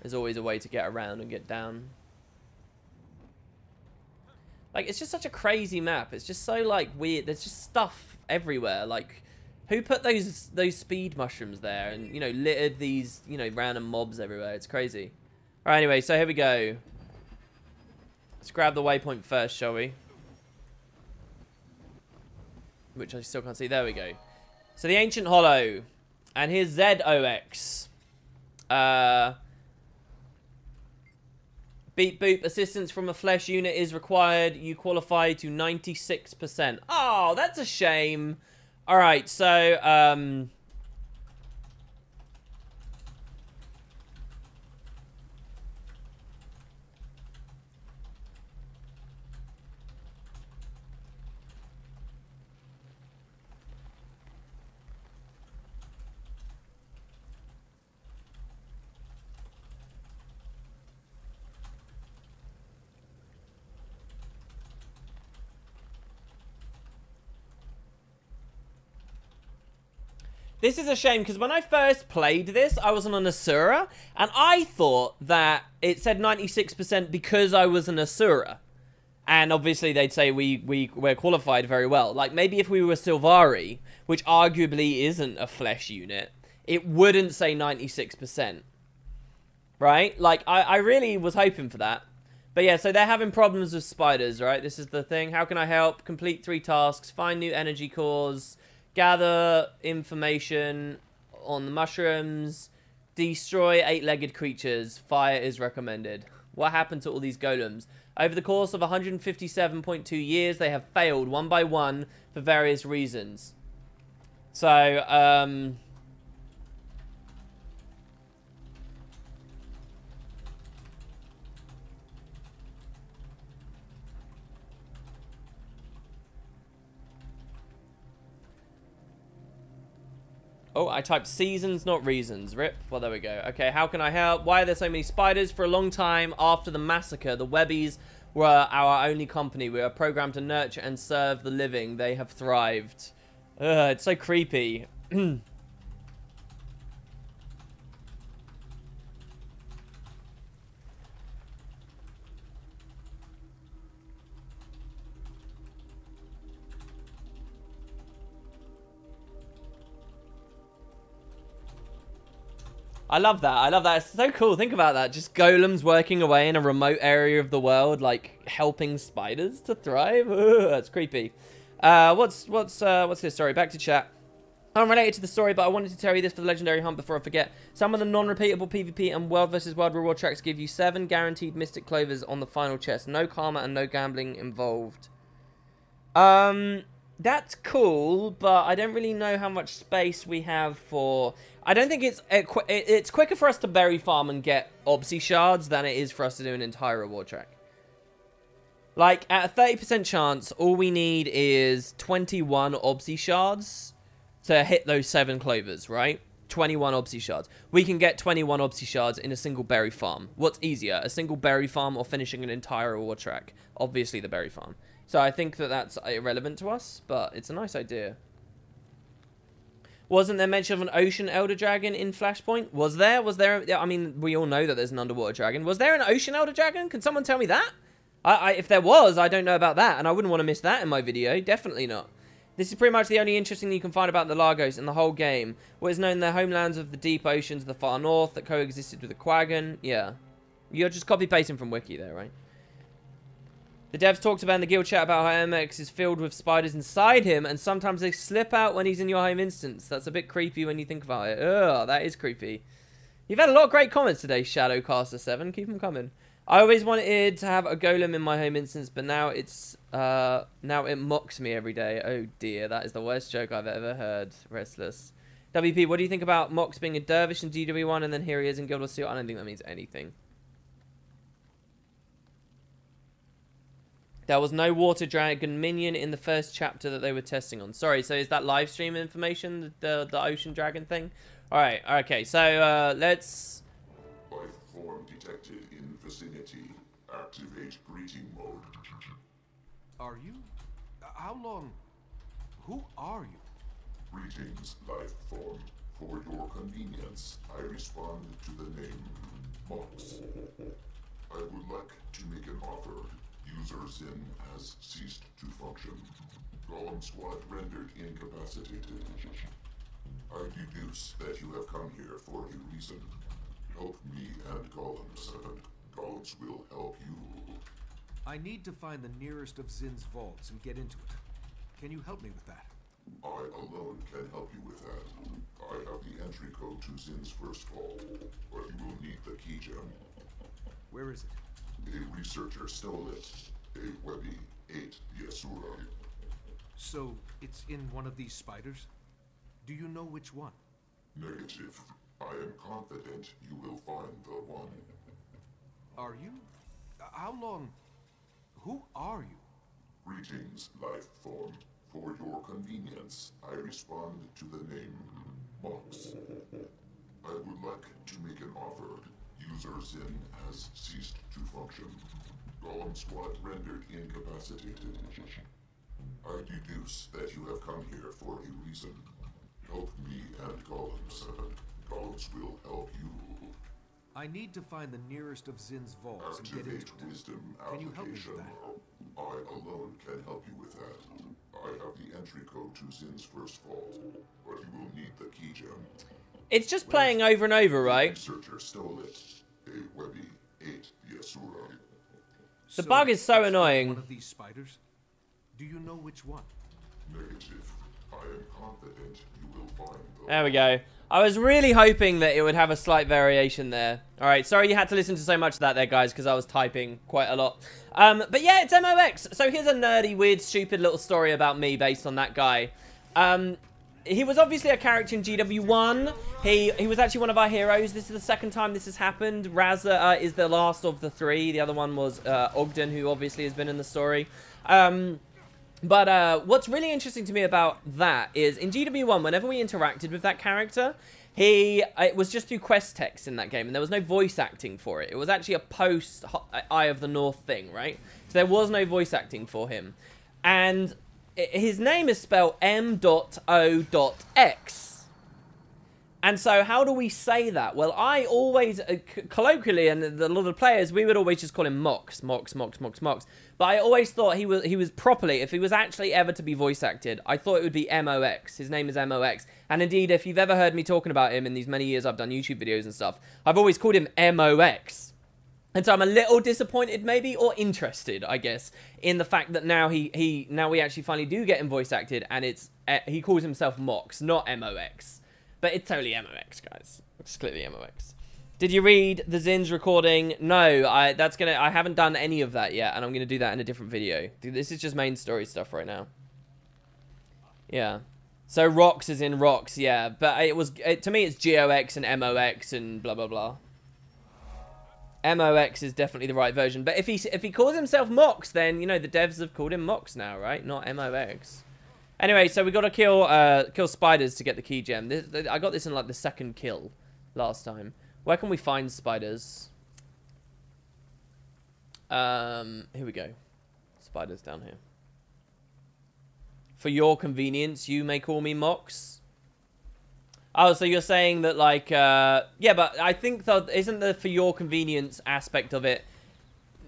There's always a way to get around and get down. Like, it's just such a crazy map. It's just so, like, weird. There's just stuff everywhere. Like, who put those speed mushrooms there and, you know, littered these, you know, random mobs everywhere? It's crazy. All right, anyway, so here we go. Let's grab the waypoint first, shall we? Which I still can't see. There we go. So the Ancient Hollow. And here's ZOX. Beep boop, assistance from a flesh unit is required. You qualify to 96%. Oh, that's a shame. All right, so, this is a shame, because when I first played this, I was on an Asura, and I thought that it said 96% because I was an Asura. And obviously, they'd say we're qualified very well. Like, maybe if we were Sylvari, which arguably isn't a flesh unit, it wouldn't say 96%. Right? Like, I really was hoping for that. But yeah, so they're having problems with spiders, right? This is the thing. How can I help? Complete 3 tasks. Find new energy cores. Gather information on the mushrooms. Destroy 8-legged creatures. Fire is recommended. What happened to all these golems? Over the course of 157.2 years, they have failed one by one for various reasons. So, oh, I typed seasons, not reasons. Rip. Well, there we go. Okay, how can I help? Why are there so many spiders? For a long time after the massacre, the Webbies were our only company. We were programmed to nurture and serve the living. They have thrived. Ugh, it's so creepy. I love that. I love that. It's so cool. Think about that. Just golems working away in a remote area of the world, like helping spiders to thrive. Ugh, that's creepy. What's this? Sorry, back to chat. Unrelated to the story, but I wanted to tell you this for the legendary hunt before I forget. Some of the non-repeatable PvP and world versus world reward tracks give you 7 guaranteed mystic clovers on the final chest. No karma and no gambling involved. That's cool, but I don't really know how much space we have for... I don't think it's quicker for us to berry farm and get Obsi shards than it is for us to do an entire reward track. Like, at a 30% chance, all we need is 21 Obsi shards to hit those 7 clovers, right? 21 Obsi shards. We can get 21 Obsi shards in a single berry farm. What's easier, a single berry farm or finishing an entire reward track? Obviously the berry farm. So I think that that's irrelevant to us, but it's a nice idea. Wasn't there mention of an ocean elder dragon in Flashpoint? Was there? Was there? I mean, we all know that there's an underwater dragon. Was there an ocean elder dragon? Can someone tell me that? If there was, I don't know about that, and I wouldn't want to miss that in my video. Definitely not. This is pretty much the only interesting thing you can find about the Lagos in the whole game. What is known in the homelands of the deep oceans of the far north that coexisted with the Quaggan. Yeah. You're just copy-pasting from Wiki there, right? The devs talked about in the guild chat about how MX is filled with spiders inside him, and sometimes they slip out when he's in your home instance. That's a bit creepy when you think about it. Ugh, that is creepy. You've had a lot of great comments today, Shadowcaster7. Keep them coming. I always wanted to have a golem in my home instance, but now it's now it mocks me every day. Oh dear, that is the worst joke I've ever heard. Restless. WP, what do you think about Mox being a dervish in DW1 and then here he is in Guild Wars 2? I don't think that means anything. There was no water dragon minion in the first chapter that they were testing on. Sorry, so is that live stream information, the ocean dragon thing? Alright, okay, so let's... Life form detected in vicinity. Activate greeting mode. Are you? How long? Who are you? Greetings, life form. For your convenience, I respond to the name Mons. I would like to make an offer. User Zin has ceased to function. Golem squad rendered incapacitated. I deduce that you have come here for a reason. Help me and Golems, and Golems will help you. I need to find the nearest of Zin's vaults and get into it. Can you help me with that? I alone can help you with that. I have the entry code to Zin's first vault, but you will need the key gem. Where is it? A researcher stole it. A Webby ate the Asura. So, it's in one of these spiders? Do you know which one? Negative. I am confident you will find the one. Are you? How long? Who are you? Greetings, life form. For your convenience, I respond to the name Mons. I would like to make an offer. User Zin has ceased to function. Golem squad rendered incapacitated. I deduce that you have come here for a reason. Help me and Golems, and Golems will help you. I need to find the nearest of Zin's vaults and get into Activate it. wisdom Can you help me application. with that? I alone can help you with that. I have the entry code to Zin's first vault, but you will need the key gem. It's just playing over and over, The right? researcher stole it. A Webby ate the Asura. The bug is so it's annoying. One of these spiders? Do you know which one? Negative. I am confident you will find the... There we go. I was really hoping that it would have a slight variation there. All right, sorry you had to listen to so much of that there, guys, because I was typing quite a lot. But yeah, it's MOX. So here's a nerdy, weird, stupid little story about me based on that guy. He was obviously a character in GW1. He was actually one of our heroes. This is the second time this has happened. Raza is the last of the three. The other one was Ogden, who obviously has been in the story. But what's really interesting to me about that is in GW1, whenever we interacted with that character, it was just through quest text in that game, and there was no voice acting for it. It was actually a post Eye of the North thing, right? So there was no voice acting for him. And his name is spelled M.O.X. And so how do we say that? Well, I always, colloquially, and a lot of the players, we would always just call him Mox. But I always thought he was properly, if he was actually ever to be voice acted, I thought it would be M.O.X. His name is M.O.X. And indeed, if you've ever heard me talking about him in these many years I've done YouTube videos and stuff, I've always called him M.O.X. And so I'm a little disappointed, maybe, or interested, I guess, in the fact that now now we actually finally do get him voice acted, and he calls himself Mox, not M.O.X. But it's totally M.O.X, guys. It's clearly M.O.X. Did you read the Zin's recording? No, I haven't done any of that yet, and I'm gonna do that in a different video. This is just main story stuff right now. Yeah. So Rox is in Rox, yeah. But to me, it's G.O.X. and M.O.X. and blah blah blah. M.O.X. is definitely the right version. But if he calls himself Mox, then, you know, the devs have called him Mox now, right? Not M.O.X. Anyway, so we got to kill spiders to get the key gem. I got this in, like, the second kill last time. Where can we find spiders? Here we go. Spiders down here. For your convenience, you may call me Mox. Oh, so you're saying that, like, yeah, but I think that isn't the for your convenience aspect of it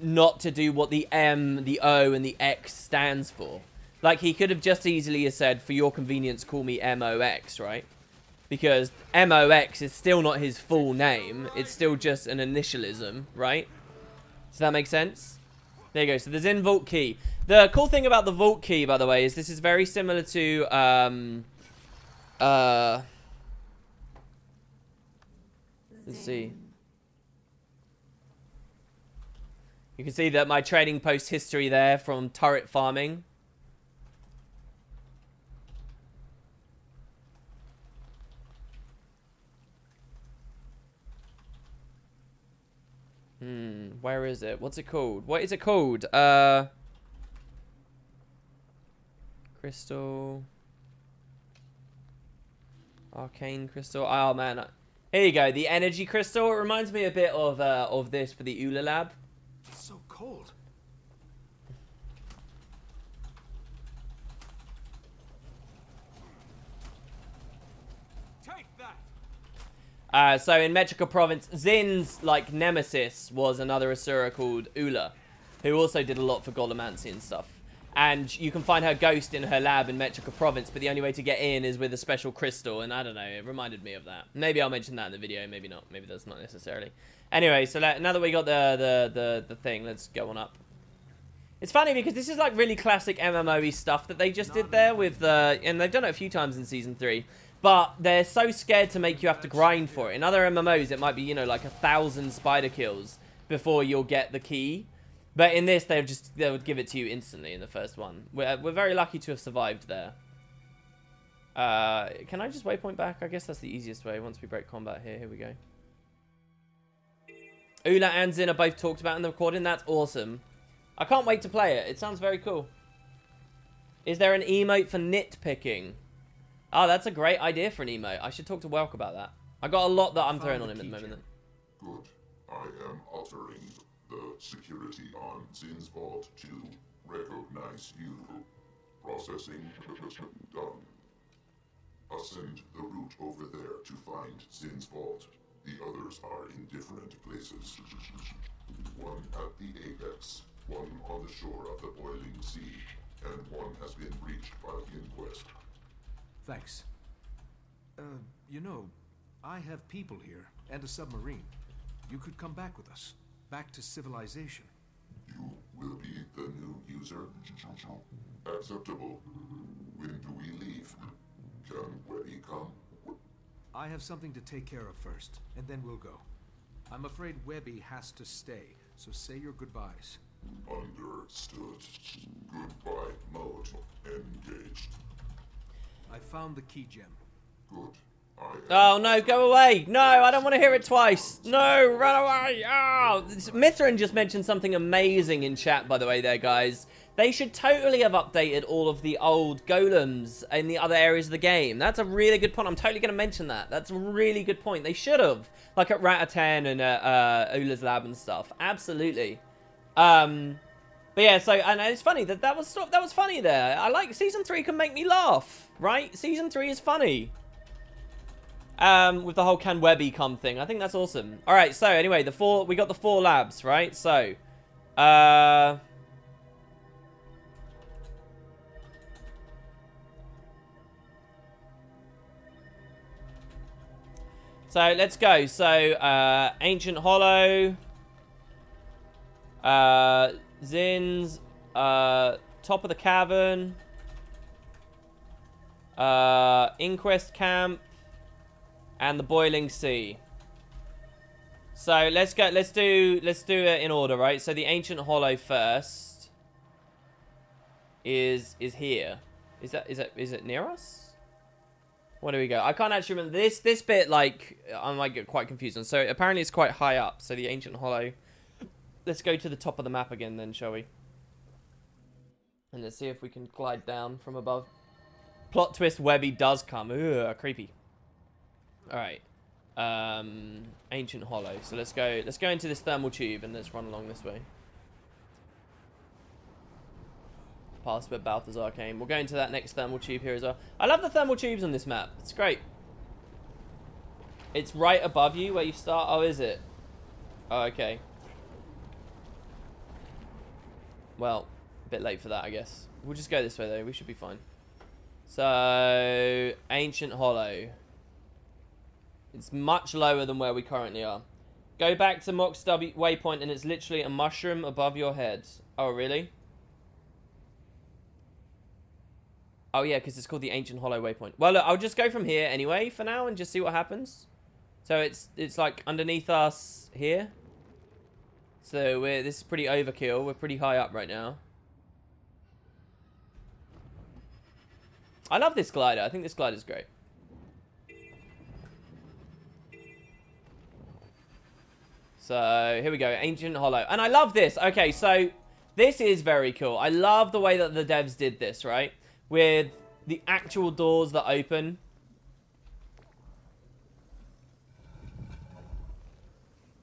not to do what the M, the O, and the X stands for? Like, he could have just easily said, for your convenience, call me M.O.X., right? Because M.O.X. is still not his full name. It's still just an initialism, right? Does that make sense? There you go. So there's in Vault Key. The cool thing about the Vault Key, by the way, is this is very similar to, let's see. You can see that my trading post history there from turret farming. Where is it? What's it called? What is it called? Crystal. Arcane crystal. Oh, man. Here you go. The energy crystal. It reminds me a bit of this for the Ula lab. It's so cold. So in Metrica Province, Zin's, like, nemesis was another Asura called Ula, who also did a lot for Golomancy and stuff. And you can find her ghost in her lab in Metrica Province, but the only way to get in is with a special crystal, and I don't know, it reminded me of that. Maybe I'll mention that in the video, maybe not. Maybe that's not necessarily. Anyway, so now that we got the thing, let's go on up. It's funny because this is, like, really classic MMO-y stuff that they just did there with and they've done it a few times in Season 3. But they're so scared to make you have to grind for it. In other MMOs, it might be, you know, like 1,000 spider kills before you'll get the key. But in this, they would give it to you instantly in the first one. We're very lucky to have survived there. Can I just waypoint back? I guess that's the easiest way once we break combat here. Here we go. Ula and Zin are both talked about in the recording. That's awesome. I can't wait to play it. It sounds very cool. Is there an emote for nitpicking? Oh, that's a great idea for an emote. I should talk to Welk about that. I got a lot that I'm throwing on him at the moment. Good. I am altering the security on Zin's vault to recognize you. Processing done. Ascend the route over there to find Zin's vault. The others are in different places. One at the apex, one on the shore of the boiling sea, and one has been reached by the Inquest. Thanks. You know, I have people here, and a submarine. You could come back with us. Back to civilization. You will be the new user. Acceptable. When do we leave? Can Webby come? I have something to take care of first, and then we'll go. I'm afraid Webby has to stay, so say your goodbyes. Understood. Goodbye mode engaged. I found the key gem. Good. Oh no, go away! No, I don't want to hear it twice! No, run away! Oh! Mithrin just mentioned something amazing in chat, by the way, there, guys. They should totally have updated all of the old golems in the other areas of the game. That's a really good point. I'm totally going to mention that. That's a really good point. They should have. Like at Ratatan and at Ula's Lab and stuff. Absolutely. But yeah, so, and it's funny that was funny there. I like, Season 3 can make me laugh, right? Season 3 is funny. With the whole can Webby come thing. I think that's awesome. Alright, so anyway, we got the 4 labs, right? So, so let's go. So, Ancient Hollow, Zin's, Top of the Cavern, Inquest Camp, and the Boiling Sea. So let's do it in order, right? So the Ancient Hollow first is here. Is it near us? Where do we go? I can't actually remember this bit. Like, I might get quite confused on. So apparently it's quite high up. So the Ancient Hollow. Let's go to the top of the map again, then, shall we? And let's see if we can glide down from above. Plot twist: Webby does come. Ugh, creepy. All right, Ancient Hollow. So let's go into this thermal tube and let's run along this way. Past where Balthazar came. We'll go into that next thermal tube here as well. I love the thermal tubes on this map. It's great. It's right above you where you start. Oh, is it? Oh, okay. Well, a bit late for that, I guess. We'll just go this way though. We should be fine. So, Ancient Hollow. It's much lower than where we currently are. Go back to Mox waypoint and it's literally a mushroom above your head. Oh, really? Oh, yeah, because it's called the Ancient Hollow waypoint. Well, look, I'll just go from here anyway for now and just see what happens. So it's like underneath us here. So this is pretty overkill. We're pretty high up right now. I love this glider. I think this glider's great. So, here we go. Ancient Hollow. And I love this. Okay, so this is very cool. I love the way that the devs did this, right? With the actual doors that open.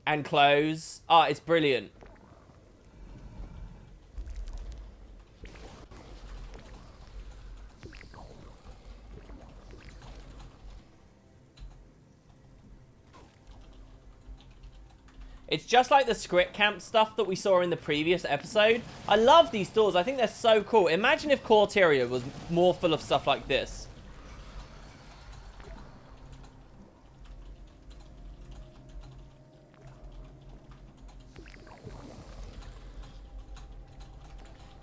And close. Oh, it's brilliant. It's just like the script camp stuff that we saw in the previous episode. I love these doors. I think they're so cool. Imagine if Corteria was more full of stuff like this.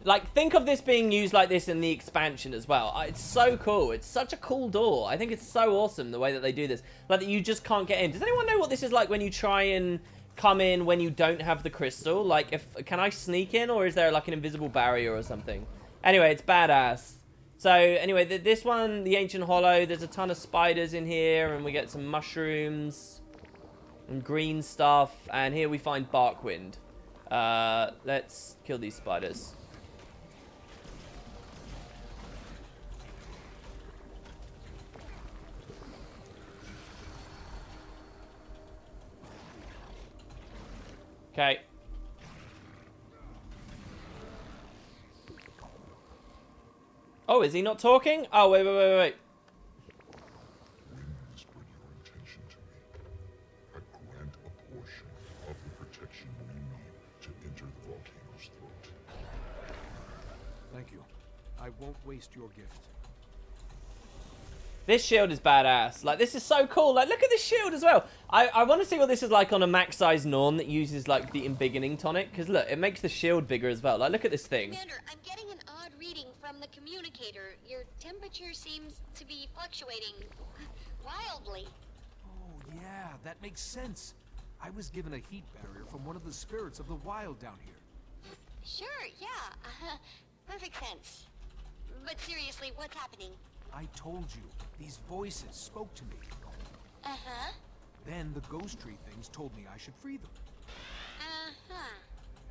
Like, think of this being used like this in the expansion as well. It's so cool. It's such a cool door. I think it's so awesome the way that they do this. Like, that you just can't get in. Does anyone know what this is like when you try and come in when you don't have the crystal? Like, can I sneak in, or is there like an invisible barrier or something? Anyway, it's badass. So anyway, this one, the Ancient Hollow, there's a ton of spiders in here, and we get some mushrooms and green stuff, and here we find Barkwind. Let's kill these spiders. Okay. Oh, is he not talking? Oh, wait. Whisper your intention to me. I grant a portion of the protection we need to enter the volcano's throat. Thank you. I won't waste your gift. This shield is badass. Like, this is so cool. Like, look at this shield as well. I want to see what this is like on a max-size Norn that uses, like, the embiggening tonic. Because, look, it makes the shield bigger as well. Like, look at this thing. Commander, I'm getting an odd reading from the communicator. Your temperature seems to be fluctuating wildly. Oh, yeah, that makes sense. I was given a heat barrier from one of the spirits of the wild down here. Sure, yeah. Perfect sense. But seriously, what's happening? I told you, these voices spoke to me. Uh-huh. Then the ghost tree things told me I should free them. Uh-huh.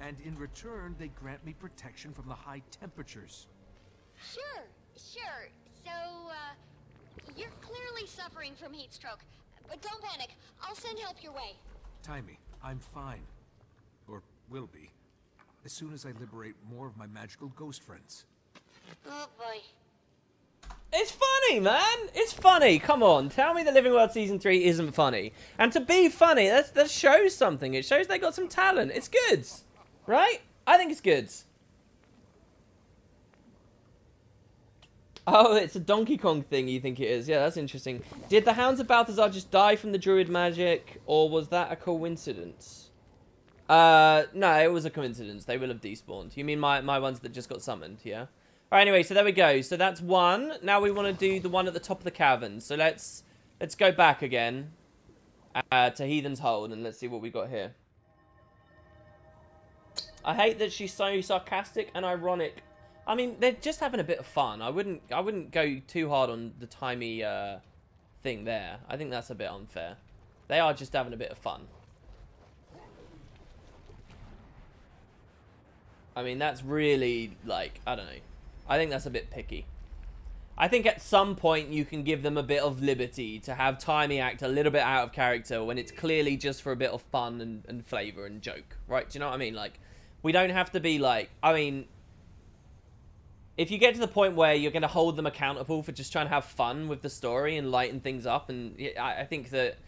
And in return, they grant me protection from the high temperatures. Sure, sure. So, you're clearly suffering from heat stroke. But don't panic. I'll send help your way. Timey, I'm fine. Or will be. As soon as I liberate more of my magical ghost friends. Oh, boy. It's funny, man. It's funny. Come on. Tell me the Living World Season 3 isn't funny. And to be funny, that shows something. It shows they got some talent. It's good. Right? I think it's good. Oh, it's a Donkey Kong thing you think it is. Yeah, that's interesting. Did the Hounds of Balthazar just die from the Druid magic? Or was that a coincidence? No, it was a coincidence. They will have despawned. You mean my ones that just got summoned, yeah? Alright, anyway, so there we go. So that's one. Now we want to do the one at the top of the cavern. So let's go back again to Heathen's Hold and let's see what we got here. I hate that she's so sarcastic and ironic. I mean, they're just having a bit of fun. I wouldn't go too hard on the timey thing there. I think that's a bit unfair. They are just having a bit of fun. I mean, that's really, like, I don't know. I think that's a bit picky. I think at some point you can give them a bit of liberty to have Timey act a little bit out of character when it's clearly just for a bit of fun and flavour and joke, right? Do you know what I mean? Like, we don't have to be like, I mean, if you get to the point where you're going to hold them accountable for just trying to have fun with the story and lighten things up, and I think that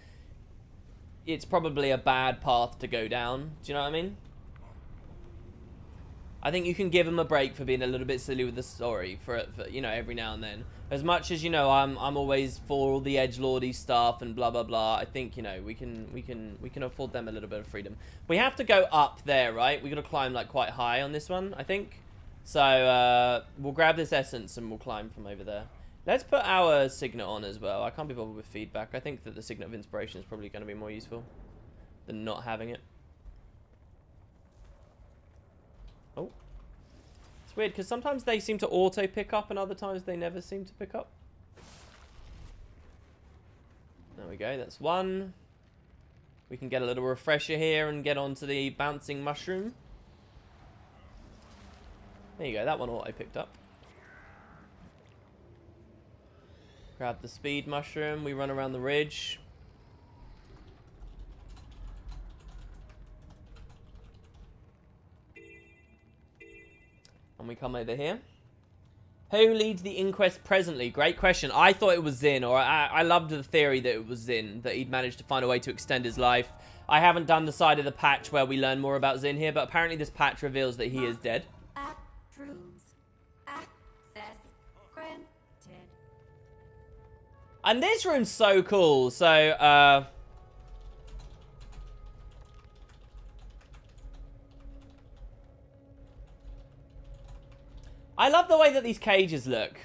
it's probably a bad path to go down. Do you know what I mean? I think you can give them a break for being a little bit silly with the story for you know, every now and then. As much as, you know, I'm always for all the edgelordy stuff and blah blah blah. I think, you know, we can afford them a little bit of freedom. We have to go up there, right? We got to climb like quite high on this one, I think. So we'll grab this essence and we'll climb from over there. Let's put our signet on as well. I can't be bothered with feedback. I think that the signet of inspiration is probably going to be more useful than not having it. Oh. It's weird because sometimes they seem to auto pick up and other times they never seem to pick up. There we go, that's one. We can get a little refresher here and get onto the bouncing mushroom. There you go, that one auto picked up. Grab the speed mushroom, we run around the ridge. And we come over here. Who leads the Inquest presently? Great question. I thought it was Zin, or I loved the theory that it was Zin, that he'd managed to find a way to extend his life. I haven't done the side of the patch where we learn more about Zin here, but apparently this patch reveals that he is dead. Access granted. And this room's so cool. So, I love the way that these cages look.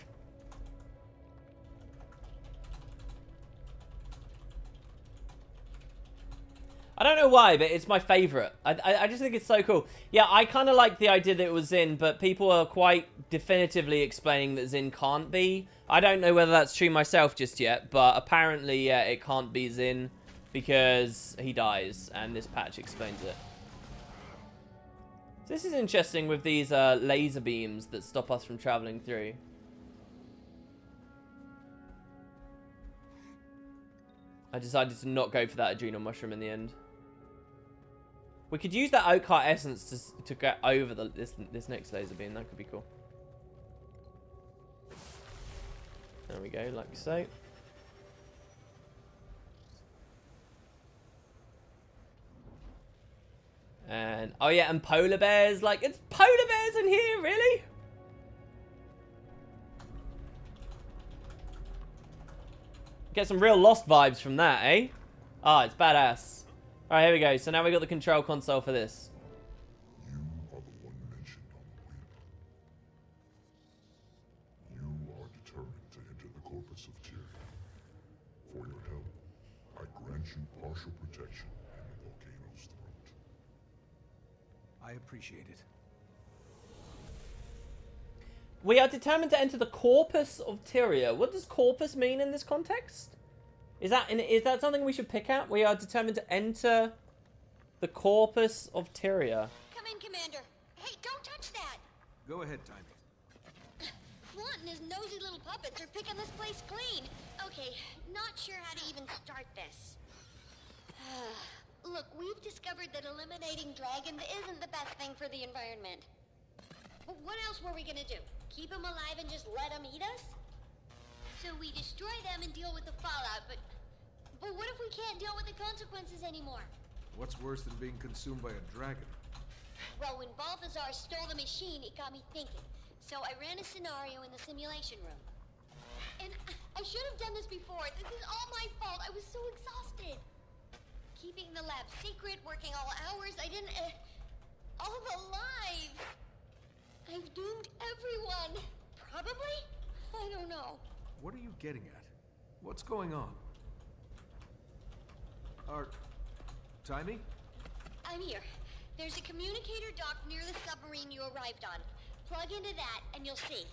I don't know why, but it's my favorite. I just think it's so cool. Yeah, I kind of like the idea that it was Zin, but people are quite definitively explaining that Zin can't be. I don't know whether that's true myself just yet, but apparently, yeah, it can't be Zin because he dies, and this patch explains it. This is interesting with these laser beams that stop us from traveling through. I decided to not go for that adrenal mushroom in the end. We could use that oak heart essence to get over this next laser beam. That could be cool. There we go, like so. And, oh yeah, and polar bears. Like, it's polar bears in here, really? Get some real Lost vibes from that, eh? Ah, it's badass. Alright, here we go. So now we got the control console for this. You are the one mentioned on the wheel. You are determined to enter the corpus of Tyria. For your help, I grant you partial protection in the volcano's throat. I appreciate it. We are determined to enter the corpus of Tyria. What does corpus mean in this context? Is that something we should pick out? We are determined to enter the corpus of Tyria. Come in, Commander. Hey, don't touch that. Go ahead, Timey. Flunt and his nosy little puppets are picking this place clean. Okay, not sure how to even start this. Look, we've discovered that eliminating dragons isn't the best thing for the environment. But what else were we gonna do? Keep them alive and just let them eat us? So we destroy them and deal with the fallout, but what if we can't deal with the consequences anymore? What's worse than being consumed by a dragon? Well, when Balthazar stole the machine, it got me thinking. So I ran a scenario in the simulation room. And I should have done this before. This is all my fault. I was so exhausted. Keeping the lab secret, working all hours. I didn't... all the lives. I've doomed everyone. Probably? I don't know. What are you getting at? What's going on? Timey? I'm here. There's a communicator dock near the submarine you arrived on. Plug into that and you'll see.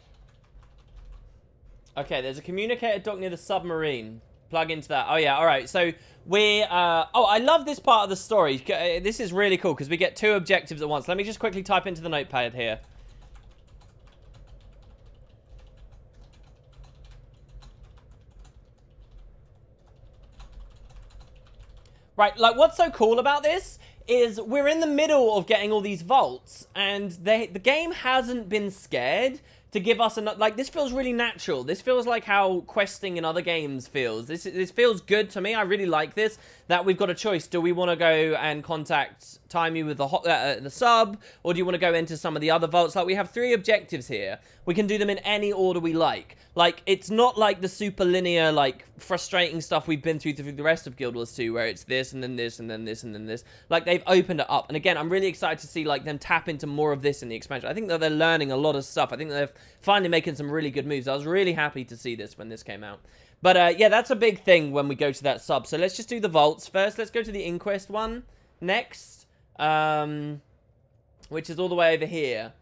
Okay, there's a communicator dock near the submarine. Plug into that. Oh, yeah. All right. So we... oh, I love this part of the story. This is really cool because we get two objectives at once. Let me just quickly type into the notepad here. Right, like, what's so cool about this is we're in the middle of getting all these vaults, and the game hasn't been scared to give us enough. Like, this feels really natural. This feels like how questing in other games feels. This feels good to me. I really like this, that we've got a choice. Do we want to go and contact Timey with the sub, or do you want to go into some of the other vaults? Like, we have 3 objectives here. We can do them in any order we like. Like, it's not like the super linear, like, frustrating stuff we've been through the rest of Guild Wars 2, where it's this, and then this, and then this, and then this. Like, they've opened it up. And again, I'm really excited to see, like, them tap into more of this in the expansion. I think that they're learning a lot of stuff. I think they're finally making some really good moves. I was really happy to see this when this came out. But, yeah, that's a big thing when we go to that sub. So let's just do the vaults first. Let's go to the Inquest one next, which is all the way over here.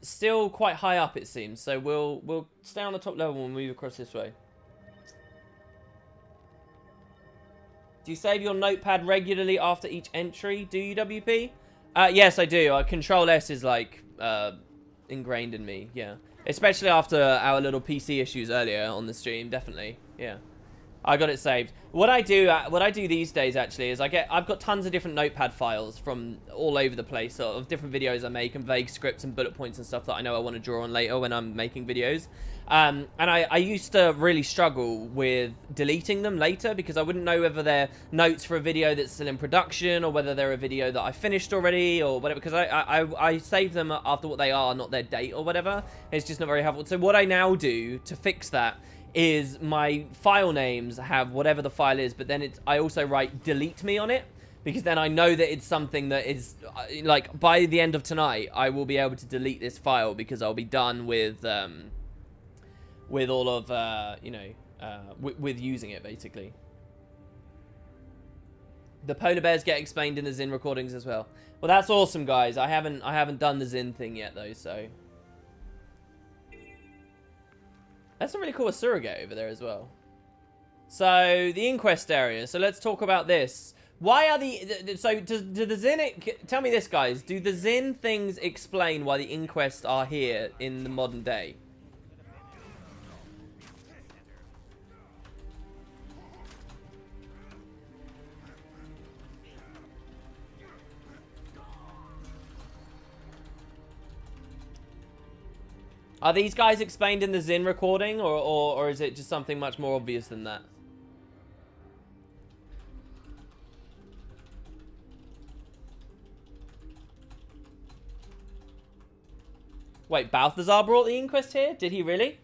Still quite high up, it seems. So we'll stay on the top level and move across this way. Do you save your notepad regularly after each entry? Do you, WP? Yes, I do. Control S is like ingrained in me. Yeah, especially after our little PC issues earlier on the stream. Definitely. Yeah. I got it saved. What I do these days actually is I've got tons of different notepad files from all over the place of different videos I make and vague scripts and bullet points and stuff that I know I want to draw on later when I'm making videos. And I used to really struggle with deleting them later because I wouldn't know whether they're notes for a video that's still in production or whether they're a video that I finished already or whatever, because I save them after what they are, not their date or whatever. It's just not very helpful. So what I now do to fix that is my file names have whatever the file is, but then I also write delete me on it, because then I know that it's something that is, like, by the end of tonight, I will be able to delete this file because I'll be done with all of, you know, with using it, basically. The polar bears get explained in the Zin recordings as well. Well, that's awesome, guys. I haven't done the Zin thing yet, though, so... That's a really cool surrogate over there as well. So, the Inquest area. So, let's talk about this. Why are so, do the Zin... Tell me this, guys. Do the Zin things explain why the Inquest are here in the modern day? Are these guys explained in the Zin recording, or is it just something much more obvious than that? Wait, Balthazar brought the Inquest here? Did he really?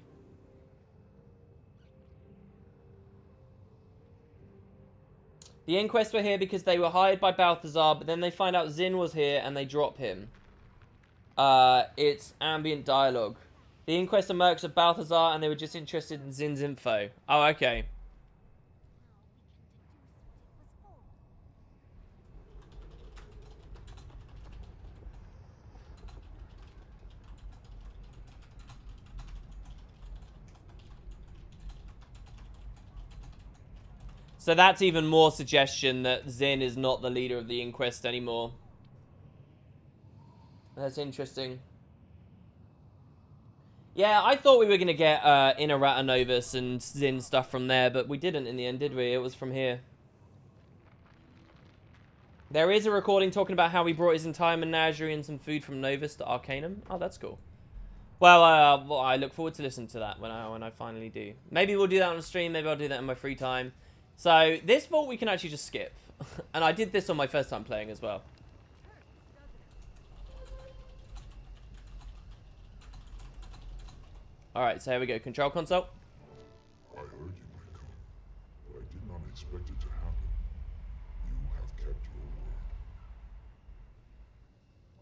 The Inquest were here because they were hired by Balthazar, but then they find out Zin was here and they drop him. It's ambient dialogue. The Inquest are mercs of Balthazar and they were just interested in Zin's info. Oh, okay. So that's even more suggestion that Zin is not the leader of the Inquest anymore. That's interesting. Yeah, I thought we were going to get Inner Ratanovus and Zin stuff from there, but we didn't in the end, did we? It was from here. There is a recording talking about how he brought his entire menagerie and some food from Novus to Arcanum. Oh, that's cool. Well, I look forward to listening to that when I finally do. Maybe we'll do that on stream. Maybe I'll do that in my free time. So, this vault we can actually just skip. And I did this on my first time playing as well. Alright, so here we go. Control console. I heard you might come, but I did not expect it to happen. You have kept your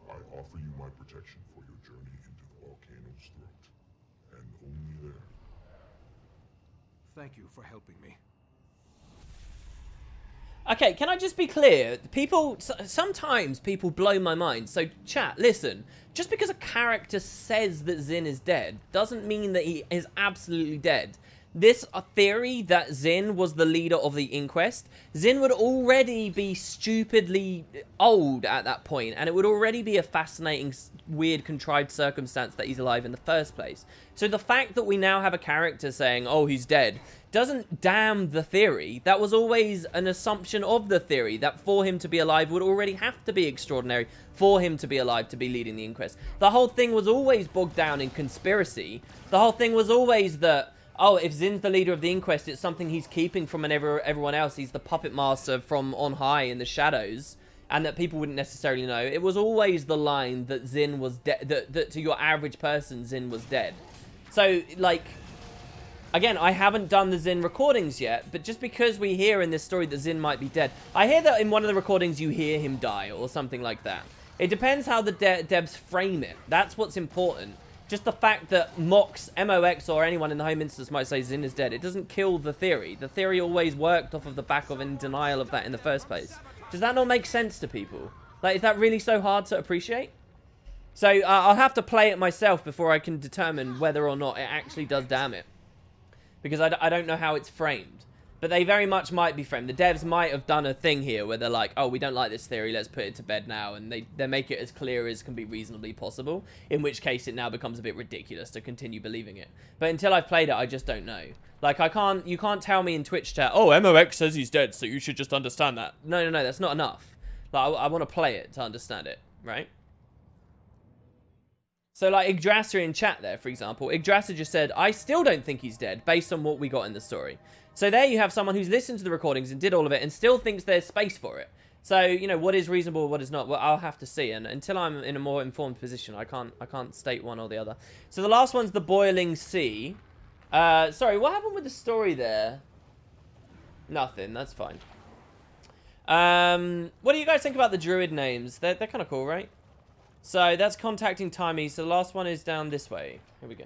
word. I offer you my protection for your journey into the volcano's throat. And only there. Thank you for helping me. Okay, can I just be clear? Sometimes people blow my mind. So, chat, listen. Just because a character says that Zin is dead doesn't mean that he is absolutely dead. This theory that Zin was the leader of the Inquest, Zin would already be stupidly old at that point, and it would already be a fascinating, weird, contrived circumstance that he's alive in the first place. So the fact that we now have a character saying, oh, he's dead, doesn't damn the theory. That was always an assumption of the theory, that for him to be alive would already have to be extraordinary for him to be alive to be leading the Inquest. The whole thing was always bogged down in conspiracy. The whole thing was always that, oh, if Zin's the leader of the Inquest, it's something he's keeping from everyone else. He's the puppet master from on high in the shadows, and that people wouldn't necessarily know. It was always the line that Zin was dead, that to your average person, Zin was dead. So, like, again, I haven't done the Zin recordings yet, but just because we hear in this story that Zin might be dead, I hear that in one of the recordings you hear him die, or something like that. It depends how the devs frame it. That's what's important. Just the fact that Mox, MOX, or anyone in the Home Instance might say Zin is dead, it doesn't kill the theory. The theory always worked off of the back of in denial of that in the first place. Does that not make sense to people? Like, is that really so hard to appreciate? So, I'll have to play it myself before I can determine whether or not it actually does damn it. Because I don't know how it's framed. But they very much might be framed. The devs might have done a thing here where they're like, oh, we don't like this theory, let's put it to bed now. And they make it as clear as can be reasonably possible. In which case it now becomes a bit ridiculous to continue believing it. But until I've played it, I just don't know. Like, you can't tell me in Twitch chat, oh, MOX says he's dead, so you should just understand that. No, that's not enough. Like, I want to play it to understand it, right? So, like, Yggdrasil in chat there, for example. Yggdrasil just said, I still don't think he's dead, based on what we got in the story. So there you have someone who's listened to the recordings and did all of it and still thinks there's space for it. So, you know, what is reasonable, what is not, well, I'll have to see. And until I'm in a more informed position, I can't state one or the other. So the last one's the Boiling Sea. Sorry, what happened with the story there? Nothing, that's fine. What do you guys think about the druid names? They're kind of cool, right? So that's contacting Timey. So the last one is down this way. Here we go.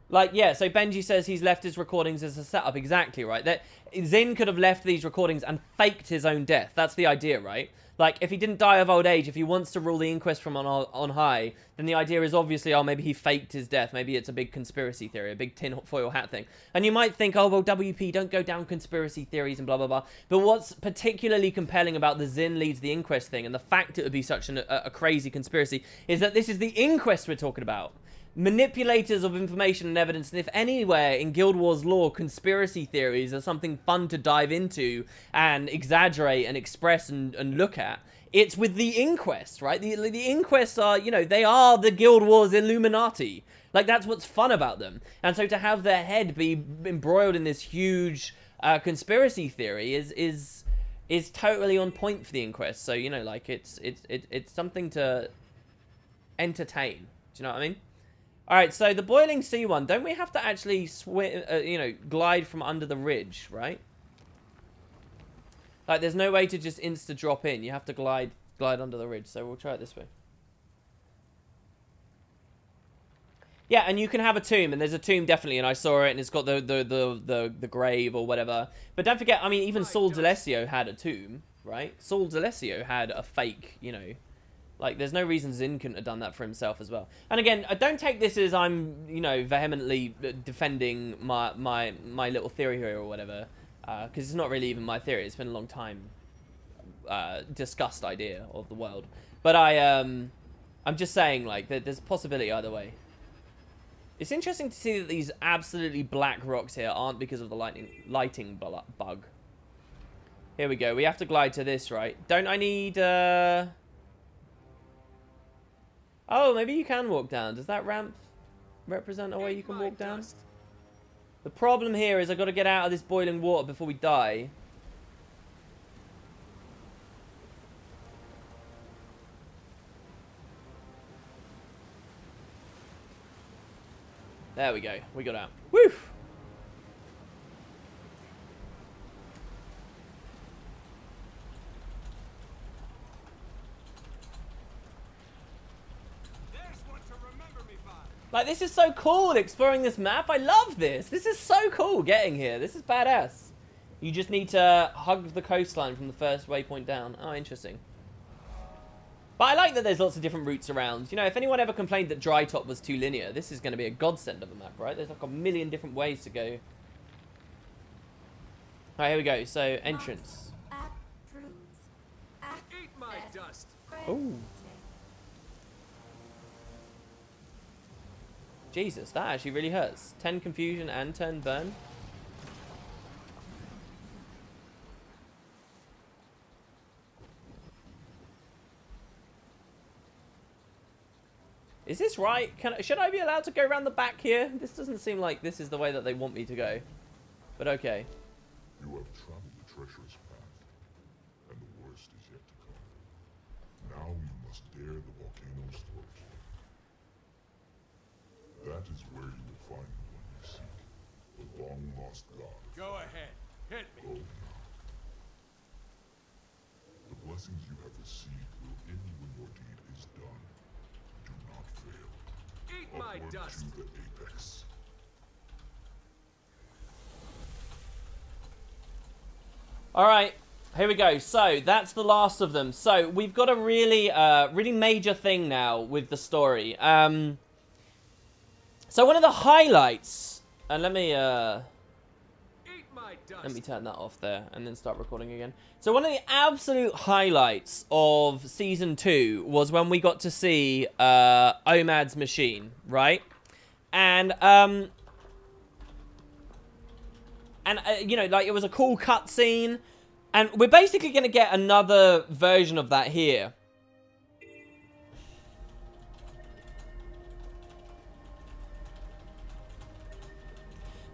Like, yeah, so Benji says he's left his recordings as a setup. Exactly, right? That Zin could have left these recordings and faked his own death. That's the idea, right? Like, if he didn't die of old age, if he wants to rule the Inquest from on high, then the idea is obviously, oh, maybe he faked his death. Maybe it's a big conspiracy theory, a big tinfoil hat thing. And you might think, oh, well, WP, don't go down conspiracy theories and blah, blah, blah. But what's particularly compelling about the Zin leads the Inquest thing and the fact it would be such a crazy conspiracy is that this is the Inquest we're talking about. Manipulators of information and evidence, and if anywhere in Guild Wars lore, conspiracy theories are something fun to dive into and exaggerate and express and look at, it's with the Inquest, right? The Inquests are, you know, they are the Guild Wars Illuminati. Like, that's what's fun about them. And so to have their head be embroiled in this huge conspiracy theory is totally on point for the Inquest. So, you know, like, it's something to entertain. Do you know what I mean? Alright, so the Boiling Sea one, don't we have to actually swim, you know, glide from under the ridge, right? Like, there's no way to just insta-drop in. You have to glide under the ridge. So we'll try it this way. Yeah, and you can have a tomb, and there's a tomb definitely, and I saw it, and it's got the grave or whatever. But don't forget, I mean, even Saul D'Alessio had a tomb, right? Saul D'Alessio had a fake, you know, like, there's no reason Zinn couldn't have done that for himself as well. And again, don't take this as I'm, you know, vehemently defending my little theory here or whatever, because it's not really even my theory. It's been a long time discussed idea of the world. But I'm just saying, like, there's a possibility either way. It's interesting to see that these absolutely black rocks here aren't because of the lighting bug. Here we go. We have to glide to this, right? Don't I need... Oh, maybe you can walk down. Does that ramp represent a way you can walk down? The problem here is I've got to get out of this boiling water before we die. There we go. We got out. Woo! Like, this is so cool, exploring this map. I love this. This is so cool, getting here. This is badass. You just need to hug the coastline from the first waypoint down. Oh, interesting. But I like that there's lots of different routes around. You know, if anyone ever complained that Dry Top was too linear, this is going to be a godsend of a map, right? There's like a million different ways to go. Alright, here we go. So, entrance. Eat my dust. Ooh. Jesus, that actually really hurts. 10 confusion and 10 burn. Is this right? Should I be allowed to go around the back here? This doesn't seem like this is the way that they want me to go. But okay. You have traveled the treacherous path, and the worst is yet to come. Now you must dare the volcano's throat. That is where you will find the one you seek, the long-lost god. Go ahead. Hit me. Go now. The blessings you have received will end when your deed is done. Do not fail. Eat my Upward dust. to the apex. Alright, here we go. So, that's the last of them. So, we've got a really, really major thing now with the story. So, one of the highlights... And let me turn that off there and then start recording again. So, one of the absolute highlights of Season 2 was when we got to see Omad's machine, right? And you know, like, it was a cool cutscene. And we're basically going to get another version of that here.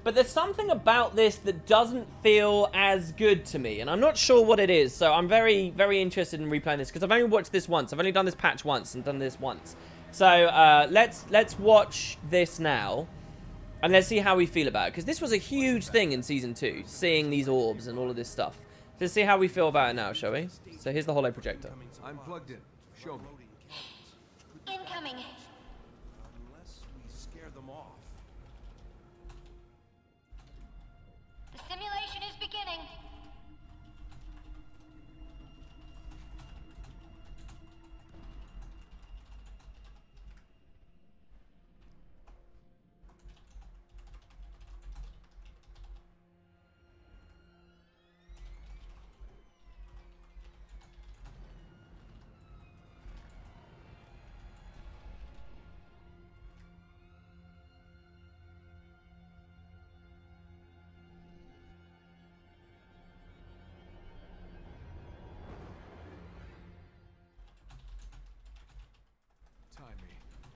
But there's something about this that doesn't feel as good to me. And I'm not sure what it is. So I'm very, very interested in replaying this. Because I've only watched this once. I've only done this patch once and done this once. So let's watch this now. And let's see how we feel about it. Because this was a huge thing in Season 2. Seeing these orbs and all of this stuff. Let's see how we feel about it now, shall we? So here's the holo projector. I'm plugged in. Show me. Incoming. Unless we scare them off. The simulation is beginning.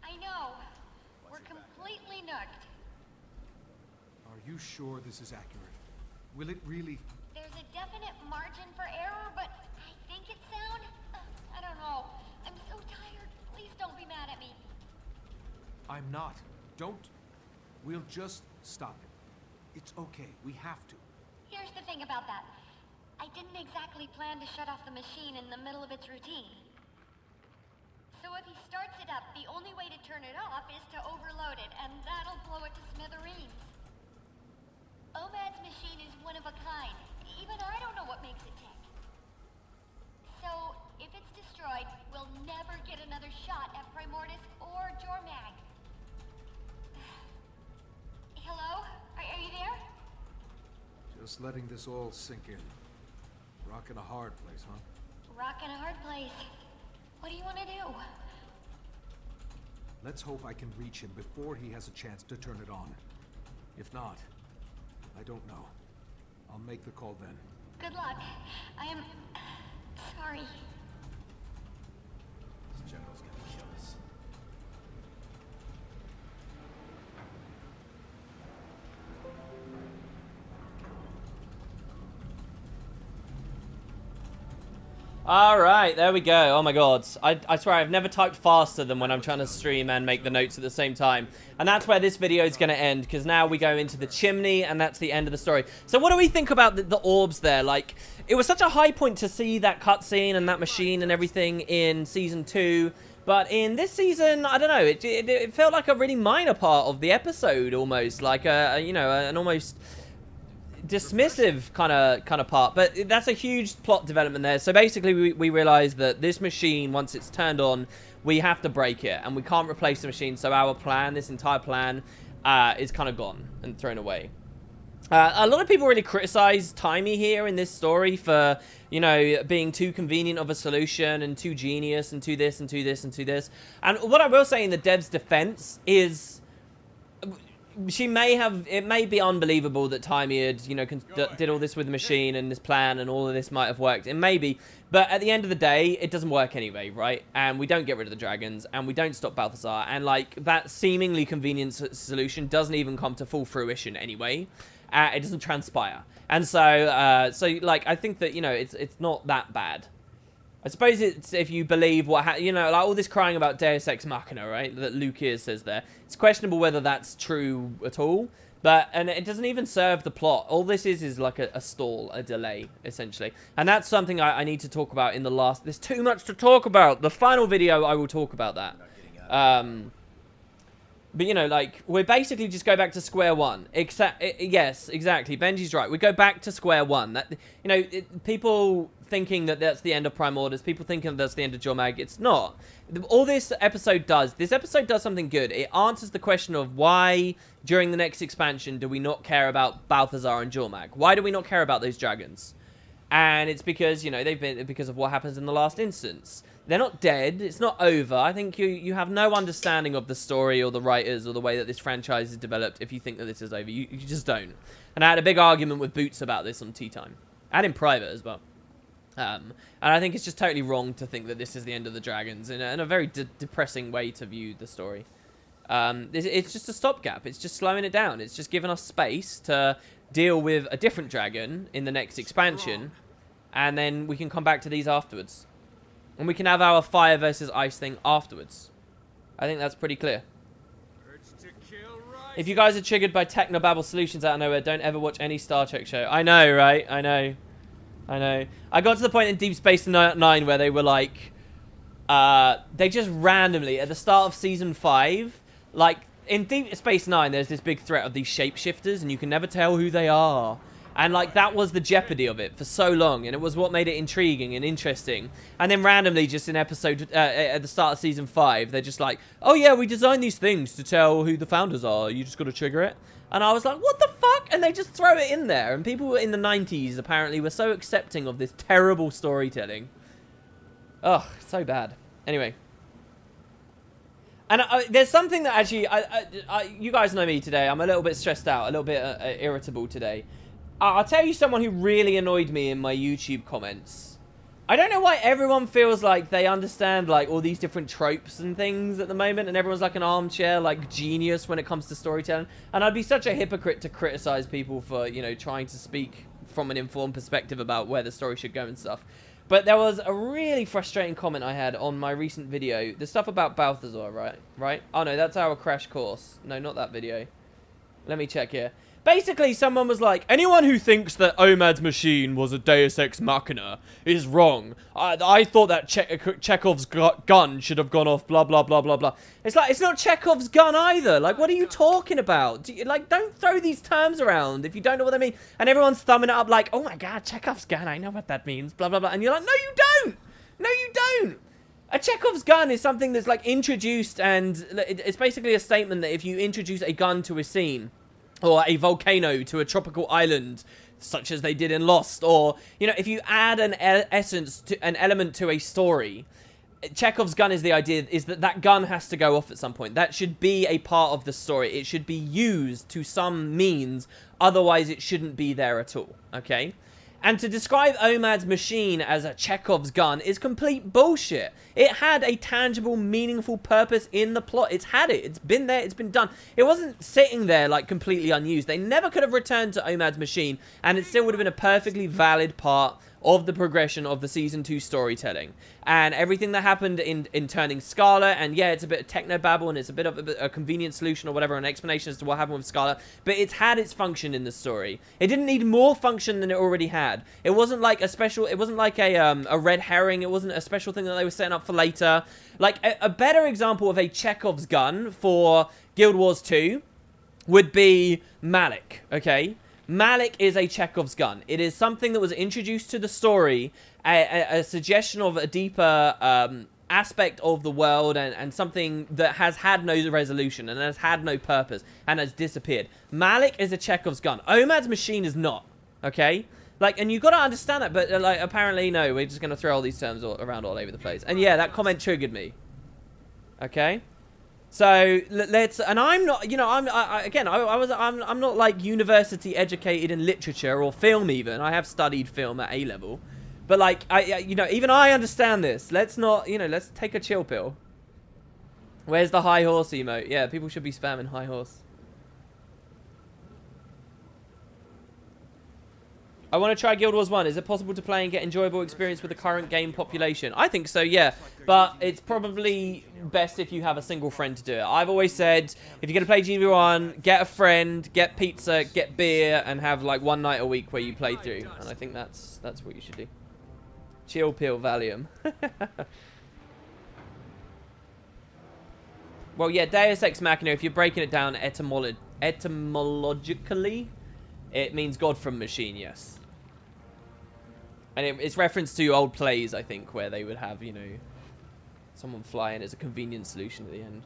I know. We're completely nucked. Are you sure this is accurate? Will it really? There's a definite margin for error, but I think it's sound. I don't know. I'm so tired. Please don't be mad at me. I'm not. Don't. We'll just stop it. It's okay. We have to. Here's the thing about that. I I didn't exactly plan to shut off the machine in the middle of its routine. So if he starts it up, the only way to turn it off is to overload it, and that'll blow it to smithereens. OMAD's machine is one of a kind. Even I don't know what makes it tick. So, if it's destroyed, we'll never get another shot at Primordus or Jormag. Hello? Are you there? Just letting this all sink in. Rock in a hard place, huh? Rock in a hard place. What do you want to do? Let's hope I can reach him before he has a chance to turn it on. If not, I don't know. I'll make the call then. Good luck. I am... sorry. This general's gonna kill us. Alright, there we go. Oh my god. I swear I've never typed faster than when I'm trying to stream and make the notes at the same time. And that's where this video is going to end, because now we go into the chimney, and that's the end of the story. So what do we think about the orbs there? Like, it was such a high point to see that cutscene and that machine and everything in Season 2. But in this season, I don't know, it felt like a really minor part of the episode, almost. Like, you know, an almost dismissive kind of part, but that's a huge plot development there. So basically we realize that this machine, once it's turned on, we have to break it, and we can't replace the machine. So our plan, this entire plan, is kind of gone and thrown away. A lot of people really criticize Timey here in this story for, you know, being too convenient of a solution and too genius and too this and too this and too this. And what I will say in the dev's defense is, she may have, it may be unbelievable that Timey had, you know, did all this with the machine and this plan and all of this might have worked. It may be, but at the end of the day, it doesn't work anyway, right? And we don't get rid of the dragons, and we don't stop Balthazar, and like that seemingly convenient solution doesn't even come to full fruition anyway. It doesn't transpire, and so like I think that, you know, it's not that bad. I suppose it's, if you believe what, you know, like all this crying about Deus Ex Machina, right, that Luke says there. It's questionable whether that's true at all, but, and it doesn't even serve the plot. All this is like a stall, a delay, essentially. And that's something I need to talk about in the last, there's too much to talk about. The final video, I will talk about that. But, you know, like, we basically just go back to square one. Yes, exactly. Benji's right. We go back to square one. That, you know, people thinking that that's the end of Prime Orders, people thinking that that's the end of Jormag. It's not. All this episode does something good. It answers the question of why, during the next expansion, do we not care about Balthazar and Jormag? Why do we not care about those dragons? And it's because, you know, because of what happens in the last instance. They're not dead. It's not over. I think you have no understanding of the story or the writers or the way that this franchise is developed if you think that this is over. You just don't. And I had a big argument with Boots about this on Tea Time. And in private as well. And I think it's just totally wrong to think that this is the end of the dragons in a very depressing way to view the story. It's just a stopgap. It's just slowing it down. It's just giving us space to deal with a different dragon in the next expansion. And then we can come back to these afterwards. And we can have our fire versus ice thing afterwards. I think that's pretty clear. If you guys are triggered by technobabble solutions out of nowhere, don't ever watch any Star Trek show. I know, right? I know. I got to the point in Deep Space Nine where they were like, they just randomly, at the start of Season 5, like, in Deep Space Nine, there's this big threat of these shapeshifters, and you can never tell who they are. And, like, that was the jeopardy of it for so long, and it was what made it intriguing and interesting. And then randomly, just in episode, at the start of Season 5, they're just like, oh yeah, we designed these things to tell who the founders are. You just got to trigger it. And I was like, what the fuck? And they just throw it in there. And people in the 90s, apparently, were so accepting of this terrible storytelling. Ugh, so bad. Anyway. And there's something that actually, you guys know me today. I'm a little bit stressed out, a little bit irritable today. I'll tell you someone who really annoyed me in my YouTube comments. I don't know why everyone feels like they understand, like, all these different tropes and things at the moment, and everyone's like an armchair, like, genius when it comes to storytelling. And I'd be such a hypocrite to criticize people for, you know, trying to speak from an informed perspective about where the story should go and stuff. But there was a really frustrating comment I had on my recent video. The stuff about Balthazar, right? Oh, no, that's our crash course. No, not that video. Let me check here. Basically, someone was like, anyone who thinks that Omad's machine was a Deus Ex Machina is wrong. I thought that Chekhov's gun should have gone off, blah, blah, blah, blah, blah. It's like, it's not Chekhov's gun either. Like, what are you talking about? Don't throw these terms around if you don't know what they mean. And everyone's thumbing it up like, oh my god, Chekhov's gun, I know what that means, blah, blah, blah. And you're like, no, you don't. No, you don't. A Chekhov's gun is something that's, like, introduced, and it's basically a statement that if you introduce a gun to a scene, or a volcano to a tropical island, such as they did in Lost, or, you know, if you add an an element to a story, Chekhov's gun is the idea, is that that gun has to go off at some point. That should be a part of the story. It should be used to some means, otherwise it shouldn't be there at all, okay? And to describe Omad's machine as a Chekhov's gun is complete bullshit. It had a tangible, meaningful purpose in the plot. It's had it. It's been there. It's been done. It wasn't sitting there, like, completely unused. They never could have returned to Omad's machine, and it still would have been a perfectly valid part of the progression of the Season 2 storytelling. And everything that happened in turning Scarlet, and yeah, it's a bit of technobabble, and it's a bit of a convenient solution or whatever, an explanation as to what happened with Scarlet, but it's had its function in the story. It didn't need more function than it already had. It wasn't like a special, it wasn't like a red herring, it wasn't a special thing that they were setting up for later. Like, a better example of a Chekhov's gun for Guild Wars 2 would be Malik, okay? Malik is a Chekhov's gun. It is something that was introduced to the story, a suggestion of a deeper aspect of the world, and something that has had no resolution and has had no purpose and has disappeared. Malik is a Chekhov's gun. Omad's machine is not, okay? Like, and you got to understand that, but like, apparently no, we're just going to throw all these terms around all over the place. And yeah, that comment triggered me. Okay? So let's, and I'm not, you know, I'm not like university educated in literature or film even. I have studied film at A level, but like, you know, even I understand this. Let's not, you know, let's take a chill pill. Where's the high horse emote? Yeah, people should be spamming high horse. I want to try Guild Wars 1. Is it possible to play and get enjoyable experience with the current game population? I think so, yeah. But it's probably best if you have a single friend to do it. I've always said, if you're going to play GV1, get a friend, get pizza, get beer, and have like one night a week where you play through. And I think that's what you should do. Chill pill Valium. Well, yeah, Deus Ex Machina, if you're breaking it down etymologically, it means God from machine, yes. And it's reference to old plays, I think, where they would have, you know, someone flying as a convenient solution at the end.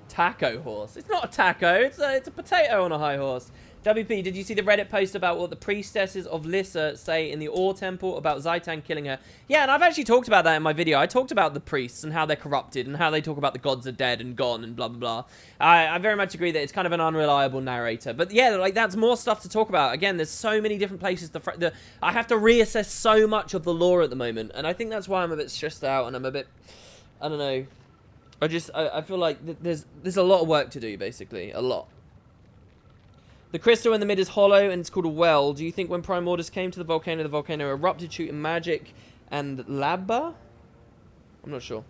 Taco horse. It's not a taco. It's a potato on a high horse. WP, did you see the Reddit post about what the priestesses of Lissa say in the Ore Temple about Zaitan killing her? Yeah, and I've actually talked about that in my video. I talked about the priests and how they're corrupted and how they talk about the gods are dead and gone and blah, blah, blah. I very much agree that it's kind of an unreliable narrator. But yeah, like, that's more stuff to talk about. Again, there's so many different places. I have to reassess so much of the lore at the moment. And I think that's why I'm a bit stressed out and I'm a bit, I don't know. I feel like there's a lot of work to do, basically. A lot. The crystal in the mid is hollow and it's called a well. Do you think when Prime Orders came to the volcano erupted, shooting magic and lava? I'm not sure.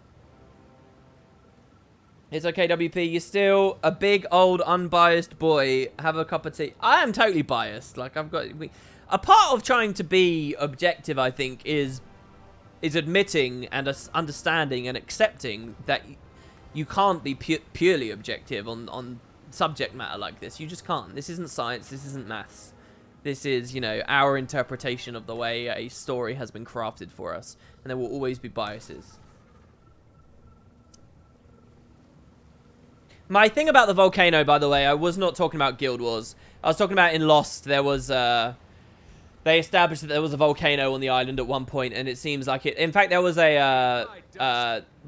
It's okay, WP. You're still a big, old, unbiased boy. Have a cup of tea. I am totally biased. Like, I've got... A part of trying to be objective, I think, is admitting and understanding and accepting that you can't be purely objective on subject matter like this. You just can't. This isn't science. This isn't maths. This is, you know, our interpretation of the way a story has been crafted for us. And there will always be biases. My thing about the volcano, by the way, I was not talking about Guild Wars. I was talking about in Lost, there was, they established that there was a volcano on the island at one point, and it seems like it... In fact, there was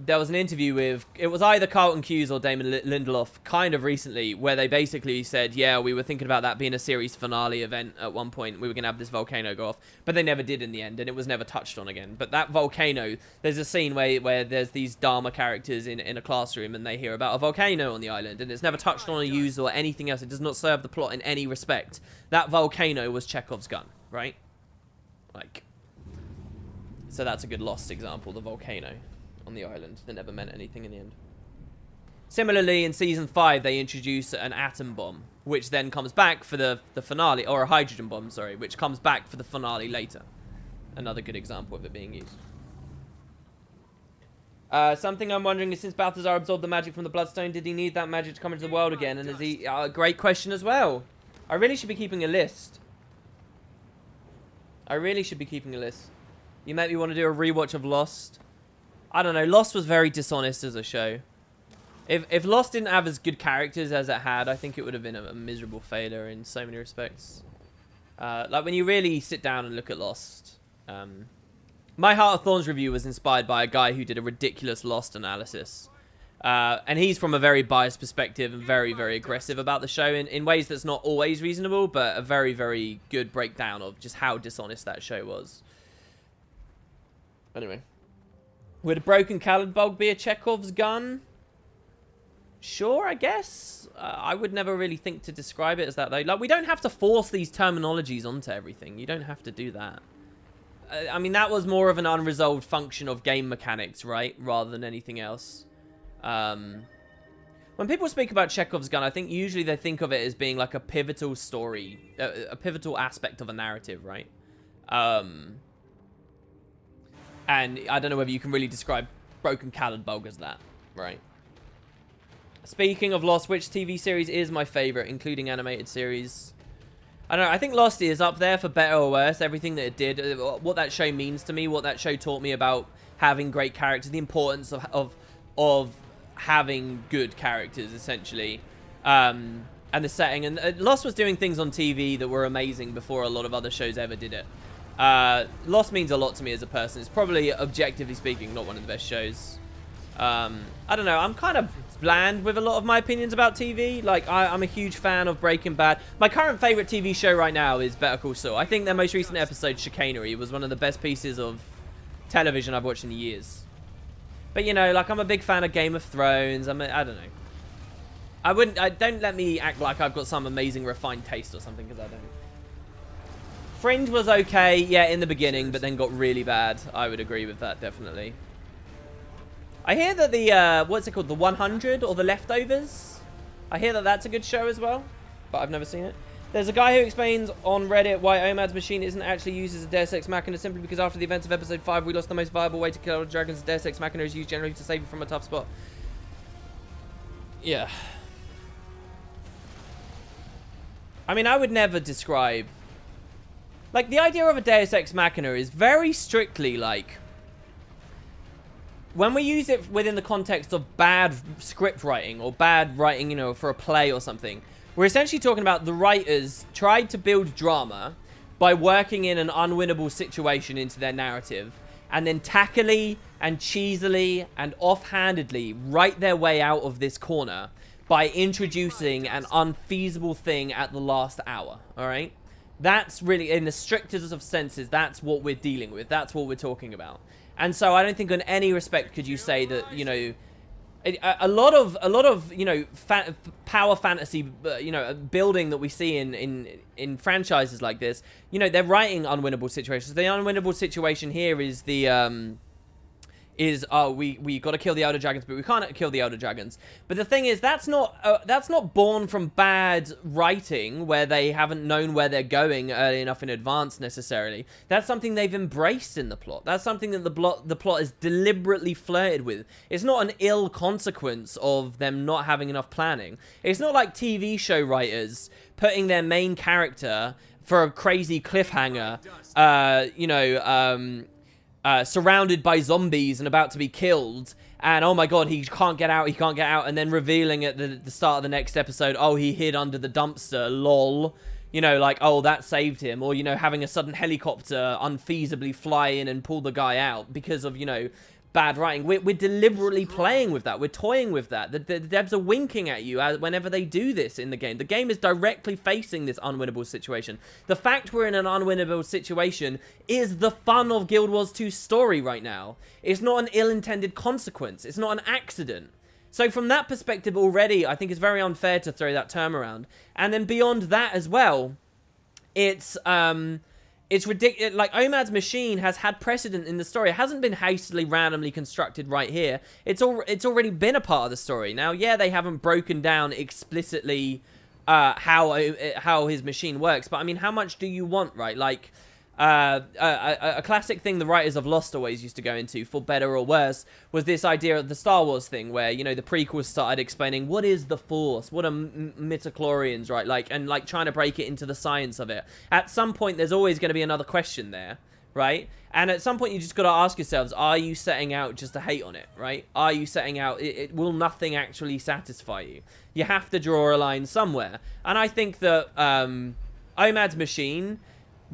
there was an interview with... It was either Carlton Cuse or Damon Lindelof kind of recently, where they basically said, yeah, we were thinking about that being a series finale event at one point. We were going to have this volcano go off, but they never did in the end, and it was never touched on again. But that volcano, there's a scene where there's these Dharma characters in a classroom, and they hear about a volcano on the island, and it's never touched on or used or anything else. It does not serve the plot in any respect. That volcano was Chekhov's gun. Right? Like, so that's a good Lost example, the volcano on the island that never meant anything in the end. Similarly, in Season 5, they introduce an atom bomb, which then comes back for the finale, or a hydrogen bomb, sorry, which comes back for the finale later. Another good example of it being used. Something I'm wondering is, since Balthazar absorbed the magic from the Bloodstone, did he need that magic to come into the world again? And is he... great question as well. I really should be keeping a list. I really should be keeping a list. You make me want to do a rewatch of Lost. I don't know. Lost was very dishonest as a show. If Lost didn't have as good characters as it had, I think it would have been a miserable failure in so many respects. Like, when you really sit down and look at Lost... my Heart of Thorns review was inspired by a guy who did a ridiculous Lost analysis. And he's from a very biased perspective and very, very aggressive about the show in ways that's not always reasonable, but a very, very good breakdown of just how dishonest that show was. Anyway. Would a broken Kalidbolg be a Chekhov's gun? Sure, I guess. I would never really think to describe it as that, though. Like, we don't have to force these terminologies onto everything. You don't have to do that. I mean, that was more of an unresolved function of game mechanics, right? Rather than anything else. When people speak about Chekhov's gun, I think usually they think of it as being like a pivotal story, a pivotal aspect of a narrative, right? And I don't know whether you can really describe Broken Kalidbolg as that, right? Speaking of Lost, which TV series is my favorite, including animated series? I don't know, I think Lost is up there for better or worse. Everything that it did, what that show means to me, what that show taught me about having great characters, the importance of having good characters, essentially, and the setting. And Lost was doing things on TV that were amazing before a lot of other shows ever did it. Lost means a lot to me as a person. It's probably, objectively speaking, not one of the best shows. I don't know, I'm kind of bland with a lot of my opinions about TV. Like, I'm a huge fan of Breaking Bad. My current favorite TV show right now is Better Call Saul. I think their most recent episode, Chicanery, was one of the best pieces of television I've watched in years. But, you know, like, I'm a big fan of Game of Thrones. I don't know. Don't let me act like I've got some amazing refined taste or something, because I don't. Fringe was okay, yeah, in the beginning, but then got really bad. I would agree with that, definitely. I hear that the, what's it called? The 100 or The Leftovers? I hear that that's a good show as well, but I've never seen it. There's a guy who explains on Reddit why Omad's machine isn't actually used as a Deus Ex Machina simply because after the events of episode 5, we lost the most viable way to kill dragons. Deus Ex Machina is used generally to save you from a tough spot. Yeah. I mean, I would never describe... Like, the idea of a Deus Ex Machina is very strictly, like... When we use it within the context of bad script writing or bad writing, you know, for a play or something, we're essentially talking about the writers tried to build drama by working in an unwinnable situation into their narrative and then tackily and cheesily and offhandedly write their way out of this corner by introducing an unfeasible thing at the last hour, all right? That's really, in the strictest of senses, that's what we're dealing with. That's what we're talking about. And so I don't think in any respect could you say that, you know, a lot of you know, power fantasy, you know, building that we see in franchises like this, you know, they're writing unwinnable situations. The unwinnable situation here is the we got to kill the Elder Dragons, but we can't kill the Elder Dragons. But the thing is, that's not born from bad writing where they haven't known where they're going early enough in advance necessarily. That's something they've embraced in the plot. That's something that the plot is deliberately flirted with. It's not an ill consequence of them not having enough planning. It's not like TV show writers putting their main character for a crazy cliffhanger, you know, surrounded by zombies and about to be killed, and oh my god, he can't get out, and then revealing at the start of the next episode, oh, he hid under the dumpster, lol. You know, like, oh, that saved him. Or, you know, having a sudden helicopter unfeasibly fly in and pull the guy out because of, you know, bad writing. We're deliberately playing with that. We're toying with that. The devs are winking at you whenever they do this in the game. The game is directly facing this unwinnable situation. The fact we're in an unwinnable situation is the fun of Guild Wars 2's story right now. It's not an ill-intended consequence. It's not an accident. So from that perspective already, I think it's very unfair to throw that term around. And then beyond that as well, it's ridiculous. Like, Omad's machine has had precedent in the story. It hasn't been hastily, randomly constructed right here. It's already been a part of the story. Now, yeah, they haven't broken down explicitly how his machine works. But I mean, how much do you want, right? Like, a classic thing the writers of Lost always used to go into, for better or worse, was this idea of the Star Wars thing, where, you know, the prequels started explaining what is the Force, what are midichlorians, right? Like, and like trying to break it into the science of it. At some point, there's always going to be another question there, right? And at some point, you just got to ask yourselves, are you setting out just to hate on it, right? Are you setting out, will nothing actually satisfy you? You have to draw a line somewhere. And I think that Omad's machine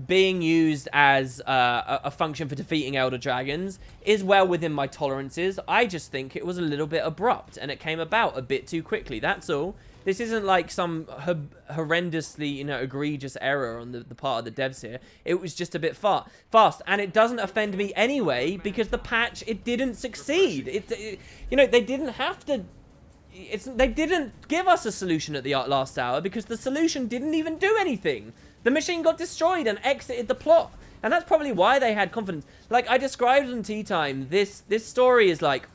being used as a function for defeating Elder Dragons is well within my tolerances. I just think it was a little bit abrupt, and it came about a bit too quickly. That's all. This isn't like some horrendously, you know, egregious error on the part of the devs here. It was just a bit fast, and it doesn't offend me anyway, because the patch, it didn't succeed. You know, they didn't have to... they didn't give us a solution at the last hour, because the solution didn't even do anything. The machine got destroyed and exited the plot. And that's probably why they had confidence. Like I described in Tea Time, this story is like,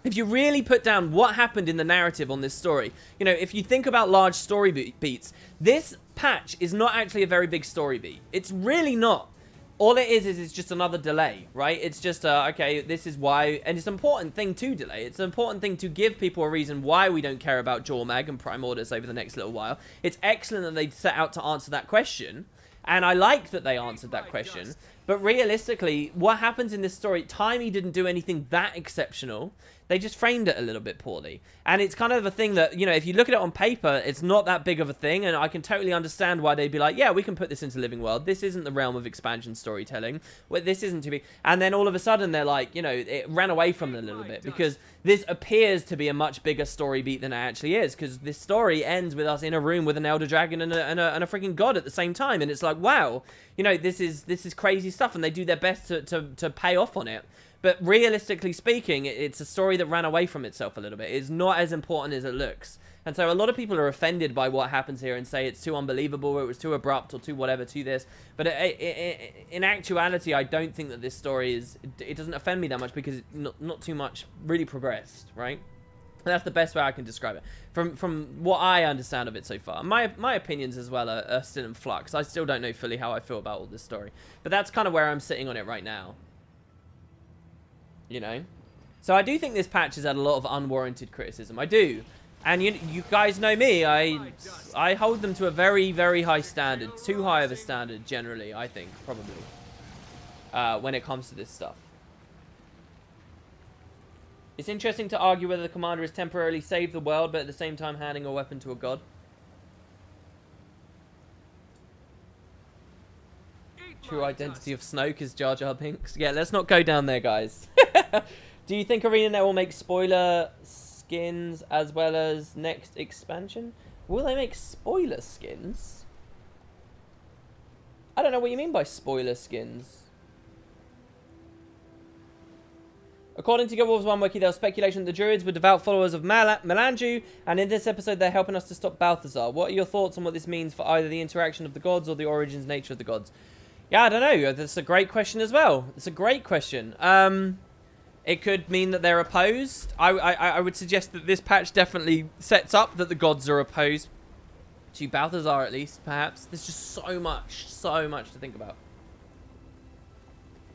if you really put down what happened in the narrative on this story, you know, if you think about large story beats, this patch is not actually a very big story beat. It's really not. All it is it's just another delay, right? It's just, okay, this is why, and it's an important thing to delay. It's an important thing to give people a reason why we don't care about Jormag and Prime Orders over the next little while. It's excellent that they set out to answer that question, and I like that they answered that question. But realistically, what happens in this story, Timey didn't do anything that exceptional. They just framed it a little bit poorly. And it's kind of a thing that, you know, if you look at it on paper, it's not that big of a thing. And I can totally understand why they'd be like, yeah, we can put this into Living World. This isn't the realm of expansion storytelling. Well, this isn't to be... And then all of a sudden, they're like, you know, it ran away from them a little bit. Because this appears to be a much bigger story beat than it actually is. Because this story ends with us in a room with an Elder Dragon and a freaking god at the same time. And it's like, wow, you know, this is crazy stuff. And they do their best to pay off on it. But realistically speaking, it's a story that ran away from itself a little bit. It's not as important as it looks. And so a lot of people are offended by what happens here and say it's too unbelievable, or it was too abrupt, or too whatever to this. But in actuality, I don't think that this story is... It doesn't offend me that much, because not too much really progressed, right? And that's the best way I can describe it. From what I understand of it so far. My opinions as well are still in flux. I still don't know fully how I feel about all this story. But that's kind of where I'm sitting on it right now. You know? So I do think this patch has had a lot of unwarranted criticism. I do. And you guys know me. I hold them to a very, very high standard. Too high of a standard, generally, I think, probably. When it comes to this stuff. It's interesting to argue whether the commander has temporarily saved the world, but at the same time handing a weapon to a god. True identity of Snoke is Jar Jar Binks. Yeah, let's not go down there, guys. Do you think ArenaNet will make spoiler skins as well as next expansion? Will they make spoiler skins? I don't know what you mean by spoiler skins. According to Guild Wars 1 Wiki, there was speculation that the Druids were devout followers of Melanju, and in this episode they're helping us to stop Balthazar. What are your thoughts on what this means for either the interaction of the gods or the origins nature of the gods? Yeah, I don't know. That's a great question as well. It's a great question. It could mean that they're opposed. I would suggest that this patch definitely sets up that the gods are opposed to Balthazar, at least, perhaps. There's just so much to think about.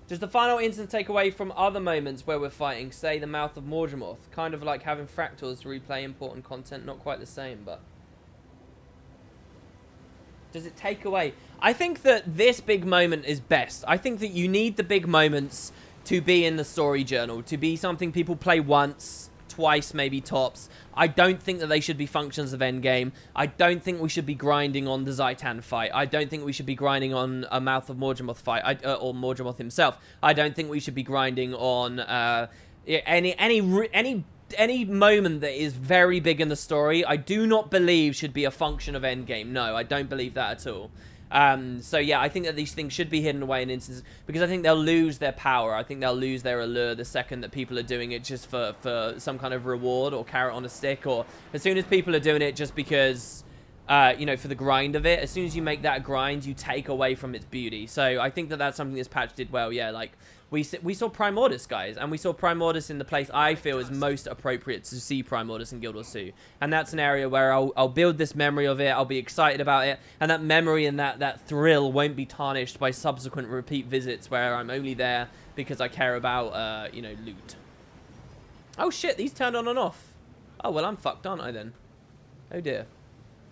Does the final instance take away from other moments where we're fighting, say the mouth of Mordremoth? Kind of like having fractals to replay important content, not quite the same, but... Does it take away? I think that this big moment is best. I think that you need the big moments to be in the story journal, to be something people play once, twice, maybe tops. I don't think that they should be functions of endgame. I don't think we should be grinding on the Zaitan fight. I don't think we should be grinding on a Mouth of Mordremoth fight, or Mordremoth himself. I don't think we should be grinding on any moment that is very big in the story. I do not believe should be a function of endgame. No, I don't believe that at all. So yeah, I think that these things should be hidden away in instances, because I think they'll lose their power. I think they'll lose their allure the second that people are doing it just for some kind of reward or carrot on a stick, or as soon as people are doing it just because you know, for the grind of it. As soon as you make that grind, you take away from its beauty. So I think that that's something this patch did well. Yeah, like we saw Primordus, guys, and we saw Primordus in the place I feel is most appropriate to see Primordus in Guild Wars 2. And that's an area where I'll build this memory of it. I'll be excited about it, and that memory and that thrill won't be tarnished by subsequent repeat visits where I'm only there because I care about you know, loot. Oh shit, these turned on and off. Oh well, I'm fucked, aren't I then? Oh dear.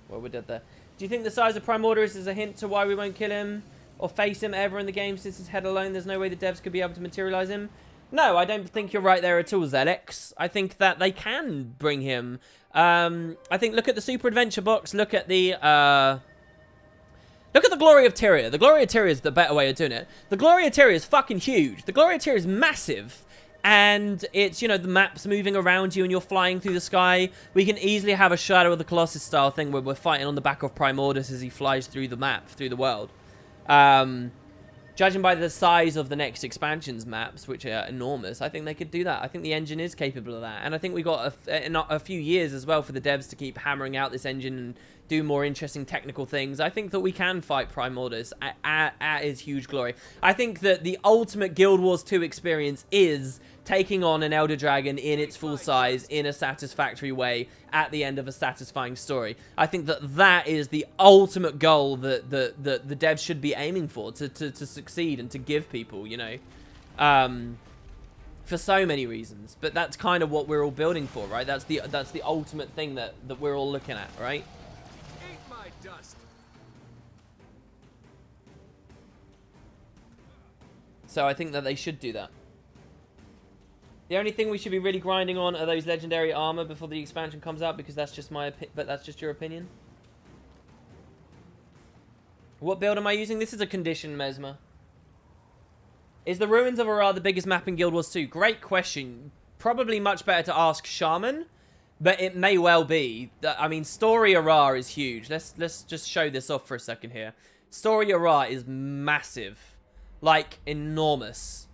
Well, we're dead there. Do you think the size of Primordus is a hint to why we won't kill him or face him ever in the game, since his head alone, there's no way the devs could be able to materialize him? No, I don't think you're right there at all, Zelix. I think that they can bring him. I think, look at the Super Adventure box. Look at the Glory of Tyria. The Glory of Tyria is the better way of doing it. The Glory of Tyria is fucking huge. The Glory of Tyria is massive. And it's, you know, the map's moving around you and you're flying through the sky. We can easily have a Shadow of the Colossus style thing where we're fighting on the back of Primordus as he flies through the map, through the world. Judging by the size of the next expansion's maps, which are enormous, I think they could do that. I think the engine is capable of that. And I think we got a few years as well for the devs to keep hammering out this engine and do more interesting technical things. I think that we can fight Primordus at his huge glory. I think that the ultimate Guild Wars 2 experience is taking on an Elder Dragon in its full size in a satisfactory way at the end of a satisfying story. I think that that is the ultimate goal that the devs should be aiming for, to succeed and to give people, you know, for so many reasons. But that's kind of what we're all building for, right? That's the ultimate thing that we're all looking at, right? Eat my dust. So I think that they should do that. The only thing we should be really grinding on are those legendary armor before the expansion comes out, because that's just but that's just your opinion. What build am I using? This is a condition, Mesmer. Is the Ruins of Arar the biggest map in Guild Wars 2? Great question. Probably much better to ask Shaman, but it may well be. I mean, Story Arar is huge. Let's just show this off for a second here. Story Arar is massive. Like, enormous.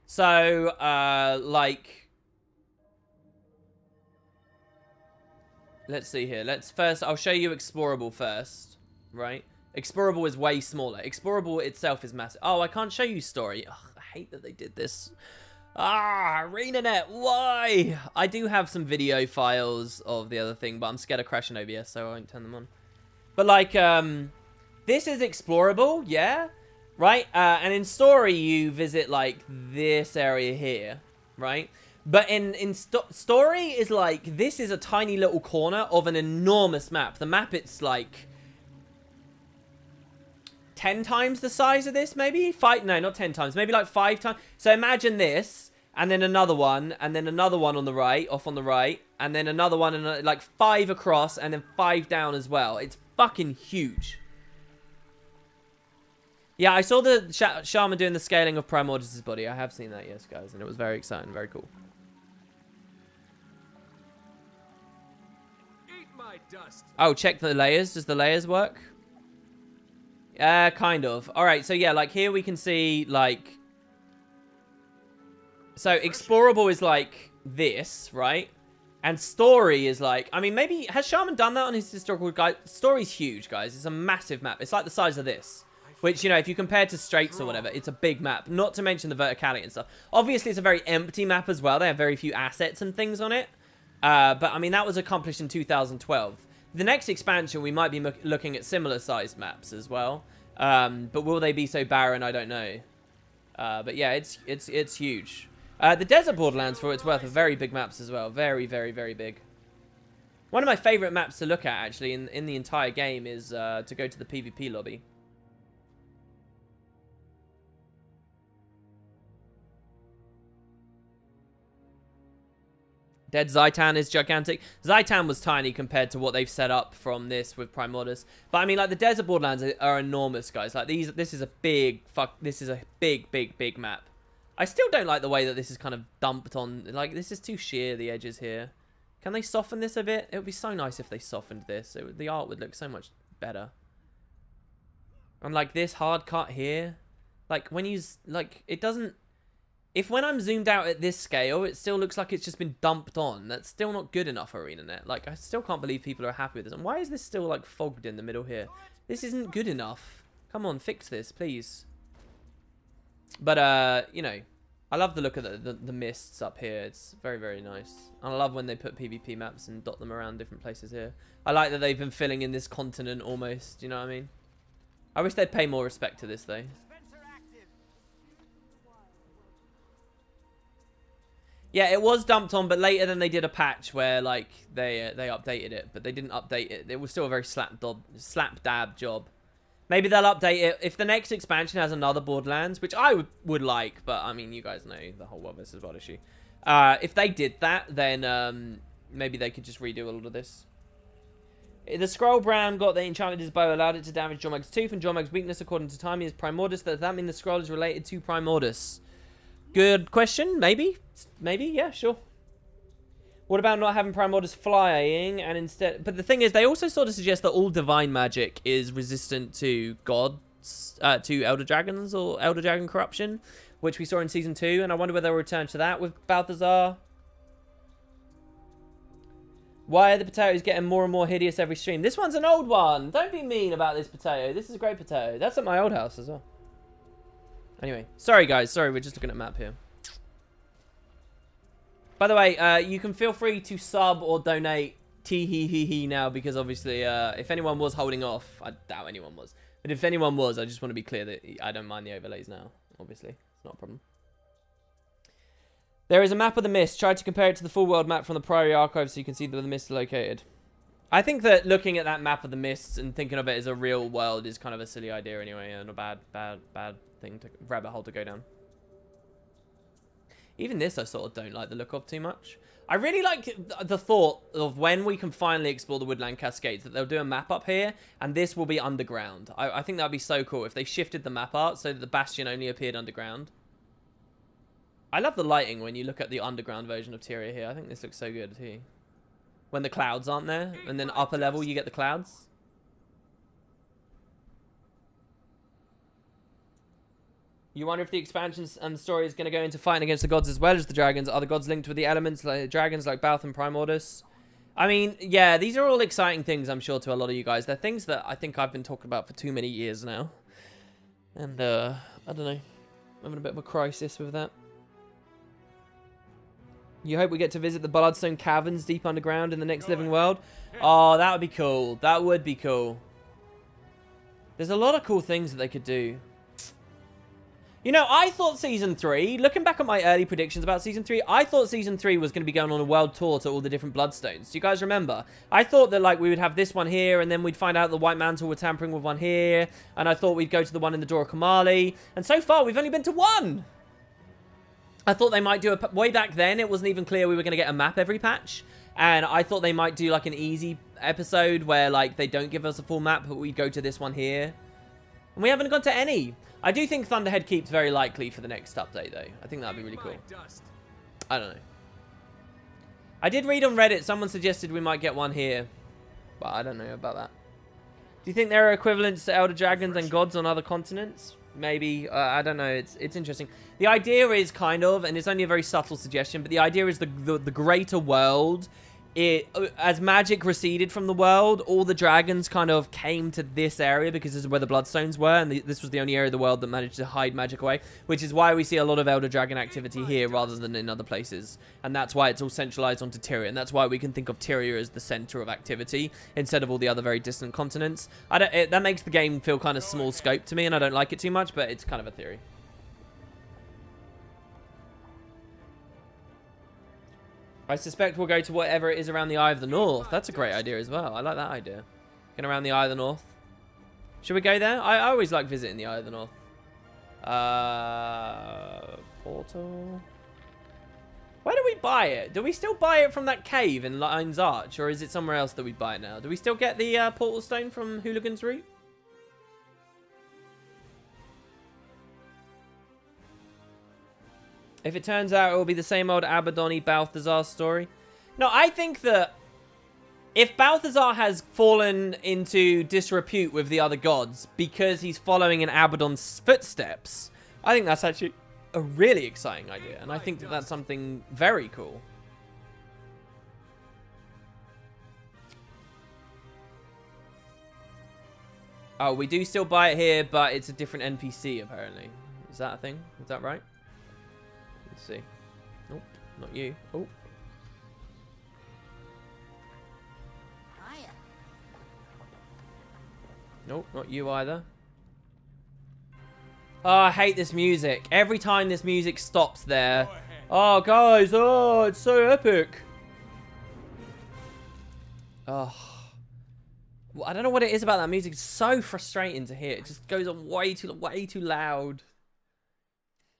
So, like, let's see here. I'll show you Explorable first, right? Explorable is way smaller. Explorable itself is massive. Oh, I can't show you Story. Ugh, I hate that they did this. Ah, ArenaNet, why? I do have some video files of the other thing, but I'm scared of crashing OBS, so I won't turn them on. But, like, this is Explorable, yeah? Right? And in Story, you visit, like, this area here, right? But in Story is, like, this is a tiny little corner of an enormous map. The map, it's, like, 10 times the size of this, maybe? No, not 10 times. Maybe, like, 5 times. So imagine this, and then another one on the right, off on the right, and then another one, and like, 5 across, and then 5 down as well. It's fucking huge. Yeah, I saw the Shaman doing the scaling of Primordus' body. I have seen that, yes, guys, and it was very exciting, very cool. Eat my dust. Oh, check the layers. Does the layers work? Kind of. All right, so yeah, like here we can see, like... So, Explorable is like this, right? And Story is like... I mean, maybe... Has Shaman done that on his historical guide? Story's huge, guys. It's a massive map. It's like the size of this. Which, you know, if you compare to Straits or whatever, it's a big map. Not to mention the verticality and stuff. Obviously, it's a very empty map as well. They have very few assets and things on it. But, I mean, that was accomplished in 2012. The next expansion, we might be looking at similar-sized maps as well. But will they be so barren? I don't know. But, yeah, it's huge. The Desert Borderlands, for what it's worth, are very big maps as well. Very, very, very big. One of my favorite maps to look at, actually, in the entire game is to go to the PvP lobby. Dead Zaitan is gigantic. Zaitan was tiny compared to what they've set up from this with Primordus. But I mean, like, the Desert Borderlands are enormous, guys. Like, this is a big big map. I still don't like the way that this is kind of dumped on. Like, this is too sheer, the edges here. Can they soften this a bit? It would be so nice if they softened this. The art would look so much better. And like this hard cut here, like when you like, it doesn't if when I'm zoomed out at this scale, it still looks like it's just been dumped on, that's still not good enough, ArenaNet. Like, I still can't believe people are happy with this. And why is this still, like, fogged in the middle here? This isn't good enough. Come on, fix this, please. But, you know, I love the look of the mists up here. It's very, very nice. And I love when they put PvP maps and dot them around different places here. I like that they've been filling in this continent almost, you know what I mean? I wish they'd pay more respect to this, though. Yeah, it was dumped on, but later than they did a patch where, like, they updated it. But they didn't update it. It was still a very slap-dab job. Maybe they'll update it if the next expansion has another Borderlands, which I would like, but I mean, you guys know the whole World vs. World issue. If they did that, then maybe they could just redo a lot of this. The Scroll Brown got the enchanted his bow, allowed it to damage John Meg's tooth, and John Meg's weakness, according to Timey, is Primordus. Does that mean the scroll is related to Primordus? Good question. Maybe. Maybe. Yeah, sure. What about not having Primordus flying and instead... But the thing is, they also sort of suggest that all divine magic is resistant to gods, to Elder Dragons or Elder Dragon corruption, which we saw in Season 2, and I wonder whether they'll return to that with Balthazar. Why are the potatoes getting more and more hideous every stream? This one's an old one. Don't be mean about this potato. This is a great potato. That's at my old house as well. Anyway, sorry guys. Sorry, we're just looking at a map here. By the way, you can feel free to sub or donate tee-hee-hee-hee now, because obviously, if anyone was holding off, I doubt anyone was. But if anyone was, I just want to be clear that I don't mind the overlays now, obviously. It's not a problem. There is a map of the mist. Try to compare it to the full world map from the Priory Archive so you can see where the mist is located. I think that looking at that map of the mists and thinking of it as a real world is kind of a silly idea anyway, and a bad thing to rabbit hole to go down. Even this I sort of don't like the look of too much. I really like the thought of when we can finally explore the Woodland Cascades, that they'll do a map up here, and this will be underground. I think that would be so cool if they shifted the map art so that the Bastion only appeared underground. I love the lighting when you look at the underground version of Tyria here. I think this looks so good too. When the clouds aren't there, and then upper level you get the clouds. You wonder if the expansions and the story is going to go into fighting against the gods as well as the dragons. Are the gods linked with the elements like dragons like Balth and Primordus? I mean, yeah, these are all exciting things, I'm sure, to a lot of you guys. They're things that I think I've been talking about for too many years now. And, I don't know. I'm having a bit of a crisis with that. You hope we get to visit the Bloodstone Caverns deep underground in the next living world? Oh, that would be cool. That would be cool. There's a lot of cool things that they could do. You know, I thought Season 3, looking back at my early predictions about Season 3, I thought Season 3 was going to be going on a world tour to all the different Bloodstones. Do you guys remember? I thought that, like, we would have this one here, and then we'd find out the White Mantle were tampering with one here, and I thought we'd go to the one in the Door of Kamali, and so far, we've only been to one! I thought they might do a... Way back then, it wasn't even clear we were going to get a map every patch, and I thought they might do, like, an easy episode where, like, they don't give us a full map, but we go to this one here. And we haven't gone to any. I do think Thunderhead Keep's very likely for the next update, though. I think that'd be really cool. I don't know. I did read on Reddit, someone suggested we might get one here. But I don't know about that. Do you think there are equivalents to Elder Dragons and gods on other continents? Maybe. I don't know. It's interesting. The idea is kind of, and it's only a very subtle suggestion, but the idea is the greater world... as magic receded from the world, all the dragons kind of came to this area because this is where the Bloodstones were, and this was the only area of the world that managed to hide magic away, which is why we see a lot of Elder Dragon activity here rather than in other places. And that's why it's all centralized onto Tyria, and that's why we can think of Tyria as the center of activity instead of all the other very distant continents. That makes the game feel kind of small scope to me, and I don't like it too much, but it's kind of a theory. I suspect we'll go to whatever it is around the Eye of the North. That's a great idea as well. I like that idea. Going around the Eye of the North. Should we go there? I always like visiting the Eye of the North. Portal. Where do we buy it? Do we still buy it from that cave in Lion's Arch? Or is it somewhere else that we buy it now? Do we still get the Portal Stone from Hooligan's Route? If it turns out it will be the same old Abaddon Balthazar story. No, I think that if Balthazar has fallen into disrepute with the other gods because he's following in Abaddon's footsteps, I think that's actually a really exciting idea, and I think that that's something very cool. Oh, we do still buy it here, but it's a different NPC, apparently. Is that a thing? Is that right? Let's see. Nope, not you. Oh. Hiya. Nope, not you either. Oh, I hate this music. Every time this music stops there. Oh, guys. Oh, it's so epic. Oh. Well, I don't know what it is about that music. It's so frustrating to hear. It just goes on way too loud.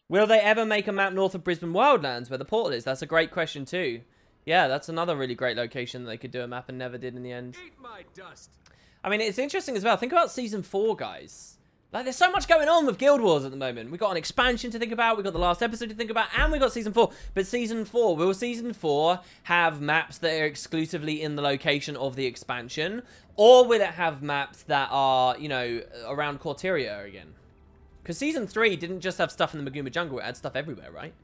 Will they ever make a map north of Brisbane Wildlands where the portal is? That's a great question too. Yeah, that's another really great location that they could do a map and never did in the end. Eat my dust. I mean, it's interesting as well. Think about Season 4, guys. Like, there's so much going on with Guild Wars at the moment. We've got an expansion to think about. We've got the last episode to think about. And we've got Season 4. But Season 4, will Season 4 have maps that are exclusively in the location of the expansion? Or will it have maps that are, you know, around Corteria again? Because Season 3 didn't just have stuff in the Maguma Jungle. It had stuff everywhere, right?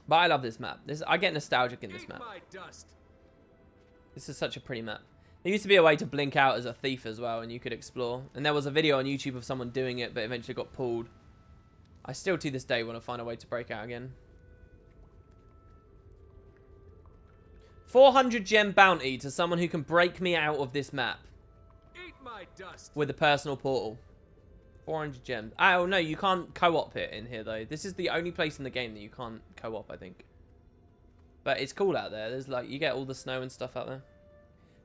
But I love this map. I get nostalgic in this map. This is such a pretty map. There used to be a way to blink out as a thief as well, and you could explore. And there was a video on YouTube of someone doing it, but eventually got pulled. I still, to this day, want to find a way to break out again. 400 gem bounty to someone who can break me out of this map. Eat my dust. With a personal portal. 400 gems. Oh, no, you can't co-op it in here, though. This is the only place in the game that you can't co-op, I think. But it's cool out there. There's, like, you get all the snow and stuff out there.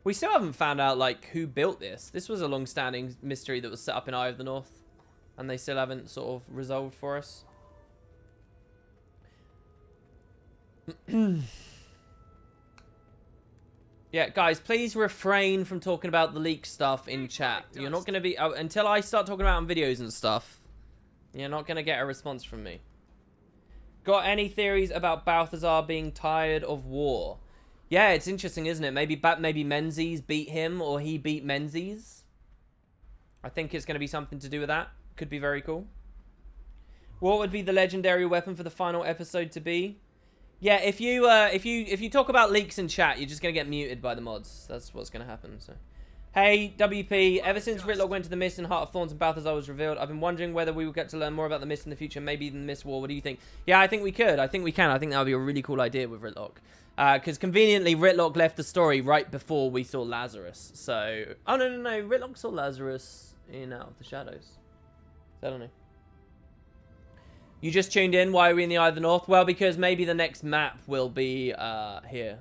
We still haven't found out, like, who built this. This was a long-standing mystery that was set up in Eye of the North. And they still haven't sort of resolved for us. Yeah, guys, please refrain from talking about the leak stuff in chat. You're not going to be... until I start talking about it on videos and stuff, you're not going to get a response from me. Got any theories about Balthazar being tired of war? Yeah, it's interesting, isn't it? Maybe Menzies beat him, or he beat Menzies. I think it's going to be something to do with that. Could be very cool. What would be the legendary weapon for the final episode to be? Yeah, if you talk about leaks in chat, you're just gonna get muted by the mods. That's what's gonna happen. So, hey WP, ever since Ritlock went to the Mist and Heart of Thorns and Balthazar was revealed, I've been wondering whether we will get to learn more about the Mist in the future, maybe even the Mist War. What do you think? Yeah, I think we could. I think we can. I think that would be a really cool idea with Ritlock. Because conveniently, Ritlock left the story right before we saw Lazarus. So, oh no, Ritlock saw Lazarus in Out of the Shadows. So, I don't know. You just tuned in. Why are we in the Eye of the North? Well, because maybe the next map will be here.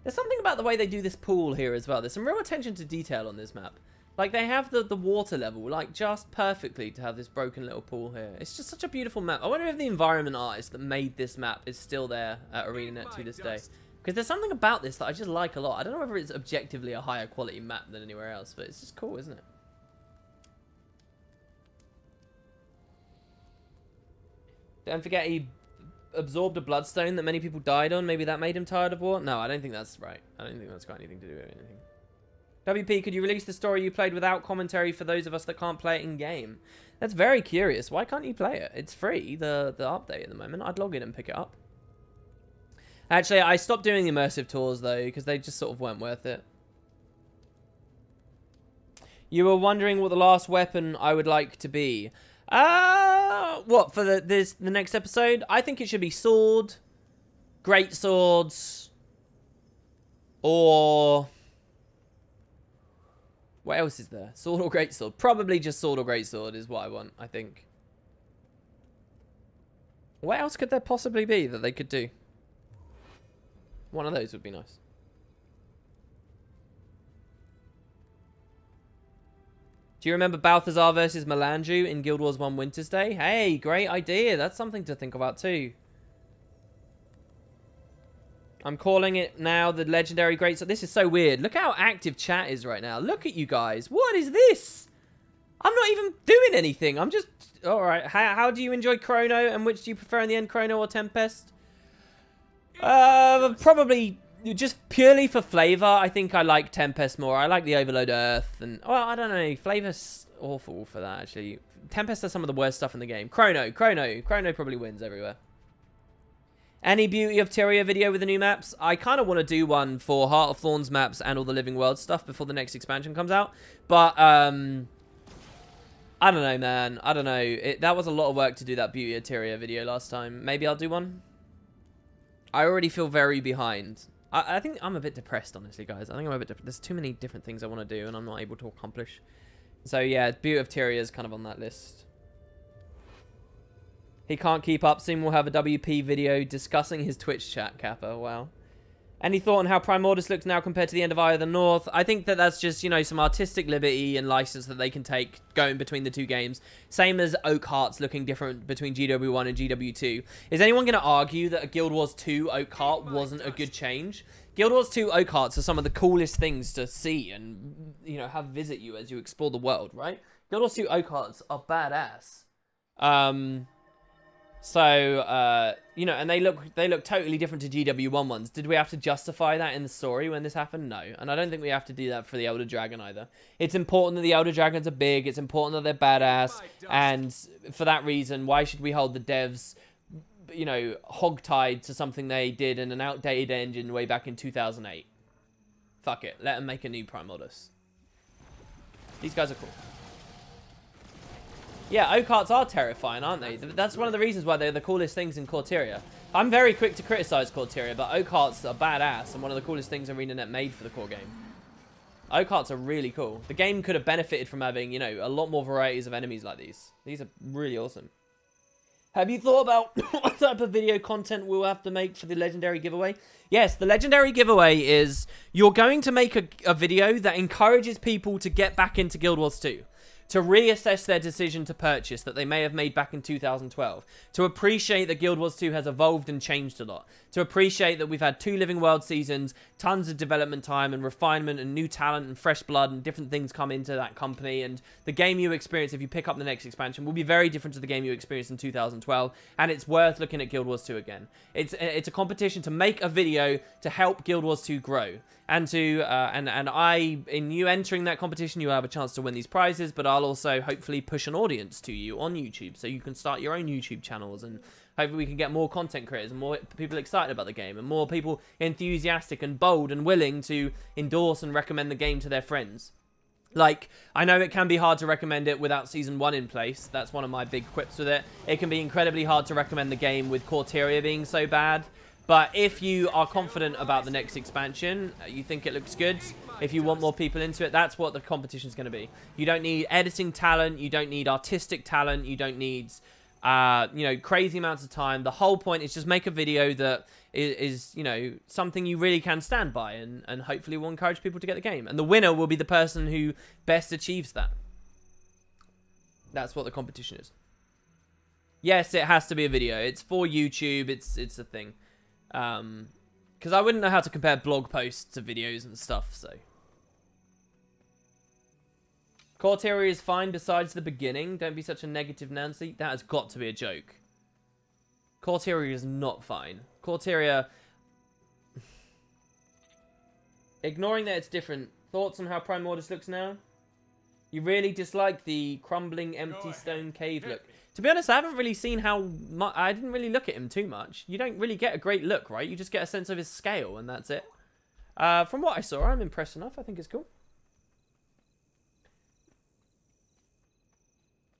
There's something about the way they do this pool here as well. There's some real attention to detail on this map. Like, they have the water level, like, just perfectly to have this broken little pool here. It's just such a beautiful map. I wonder if the environment artist that made this map is still there at ArenaNet to this day. Because there's something about this that I just like a lot. I don't know whether it's objectively a higher quality map than anywhere else, but it's just cool, isn't it? Don't forget he absorbed a bloodstone that many people died on. Maybe that made him tired of war? No, I don't think that's right. I don't think that's got anything to do with anything. WP, could you release the story you played without commentary for those of us that can't play it in-game? That's very curious. Why can't you play it? It's free, the update at the moment. I'd log in and pick it up. Actually, I stopped doing the immersive tours, though, because they just sort of weren't worth it. You were wondering what the last weapon I would like to be. What, for the next episode? I think it should be sword, great swords, or... what else is there? Sword or great sword? Probably just sword or great sword is what I want, I think. What else could there possibly be that they could do? One of those would be nice. Do you remember Balthazar versus Melandru in Guild Wars 1 Winter's Day? Hey, great idea. That's something to think about too. I'm calling it now the legendary great... so this is so weird. Look how active chat is right now. Look at you guys. What is this? I'm not even doing anything. I'm just... Alright, how do you enjoy Chrono, and which do you prefer in the end, Chrono or Tempest? Probably just purely for flavor. I think I like Tempest more. I like the Overload Earth, and... Well, I don't know. Flavor's awful for that, actually. Tempest has some of the worst stuff in the game. Chrono probably wins everywhere. Any Beauty of Tyria video with the new maps? I kind of want to do one for Heart of Thorns maps and all the Living World stuff before the next expansion comes out. But, I don't know, man. I don't know. That was a lot of work to do that Beauty of Tyria video last time. Maybe I'll do one. I already feel very behind. I think I'm a bit depressed, honestly, guys. I think I'm a bit depressed. There's too many different things I want to do, and I'm not able to accomplish. So, yeah, Beauty of Tyria is kind of on that list. He can't keep up. Soon we'll have a WP video discussing his Twitch chat, Kappa. Wow. Any thought on how Primordus looks now compared to the end of Eye of the North? I think that that's just, you know, some artistic liberty and license that they can take going between the two games. Same as Oak Hearts looking different between GW1 and GW2. Is anyone going to argue that a Guild Wars 2 Oak Heart wasn't a good change? Guild Wars 2 Oak Hearts are some of the coolest things to see and, you know, have visit you as you explore the world, right? Guild Wars 2 Oak Hearts are badass. So, you know, and they look totally different to GW1 ones. Did we have to justify that in the story when this happened? No. And I don't think we have to do that for the Elder Dragon either. It's important that the Elder Dragons are big. It's important that they're badass. And for that reason, why should we hold the devs, you know, hogtied to something they did in an outdated engine way back in 2008? Fuck it. Let them make a new Primordus. These guys are cool. Yeah, Oak Hearts are terrifying, aren't they? That's one of the reasons why they're the coolest things in Corteria. I'm very quick to criticize Corteria, but Oak Hearts are badass and one of the coolest things ArenaNet made for the core game. Oak Hearts are really cool. The game could have benefited from having, you know, a lot more varieties of enemies like these. These are really awesome. Have you thought about what type of video content we'll have to make for the Legendary giveaway? Yes, the Legendary giveaway is you're going to make a video that encourages people to get back into Guild Wars 2. To reassess their decision to purchase that they may have made back in 2012. To appreciate that Guild Wars 2 has evolved and changed a lot. To appreciate that we've had 2 Living World seasons, tons of development time and refinement and new talent and fresh blood and different things come into that company. And the game you experience if you pick up the next expansion will be very different to the game you experienced in 2012. And it's worth looking at Guild Wars 2 again. It's a competition to make a video to help Guild Wars 2 grow. And to in you entering that competition, you have a chance to win these prizes, but I'll also hopefully push an audience to you on YouTube, so you can start your own YouTube channels, and hopefully we can get more content creators and more people excited about the game, and more people enthusiastic and bold and willing to endorse and recommend the game to their friends. Like, I know it can be hard to recommend it without Season 1 in place. That's one of my big quips with it. It can be incredibly hard to recommend the game with Corteria being so bad. But if you are confident about the next expansion, you think it looks good, if you want more people into it, that's what the competition is going to be. You don't need editing talent, you don't need artistic talent, you don't need, you know, crazy amounts of time. The whole point is just make a video that is you know, something you really can stand by, and hopefully will encourage people to get the game. And the winner will be the person who best achieves that. That's what the competition is. Yes, it has to be a video. It's for YouTube, it's a thing. Because I wouldn't know how to compare blog posts to videos and stuff, so. Corteria is fine besides the beginning. Don't be such a negative Nancy. That has got to be a joke. Corteria is not fine. Corteria... Ignoring that it's different. Thoughts on how Primordus looks now? You really dislike the crumbling empty stone cave look. To be honest, I haven't really seen how much... I didn't really look at him too much. You don't really get a great look, right? You just get a sense of his scale, and that's it. From what I saw, I'm impressed enough. I think it's cool.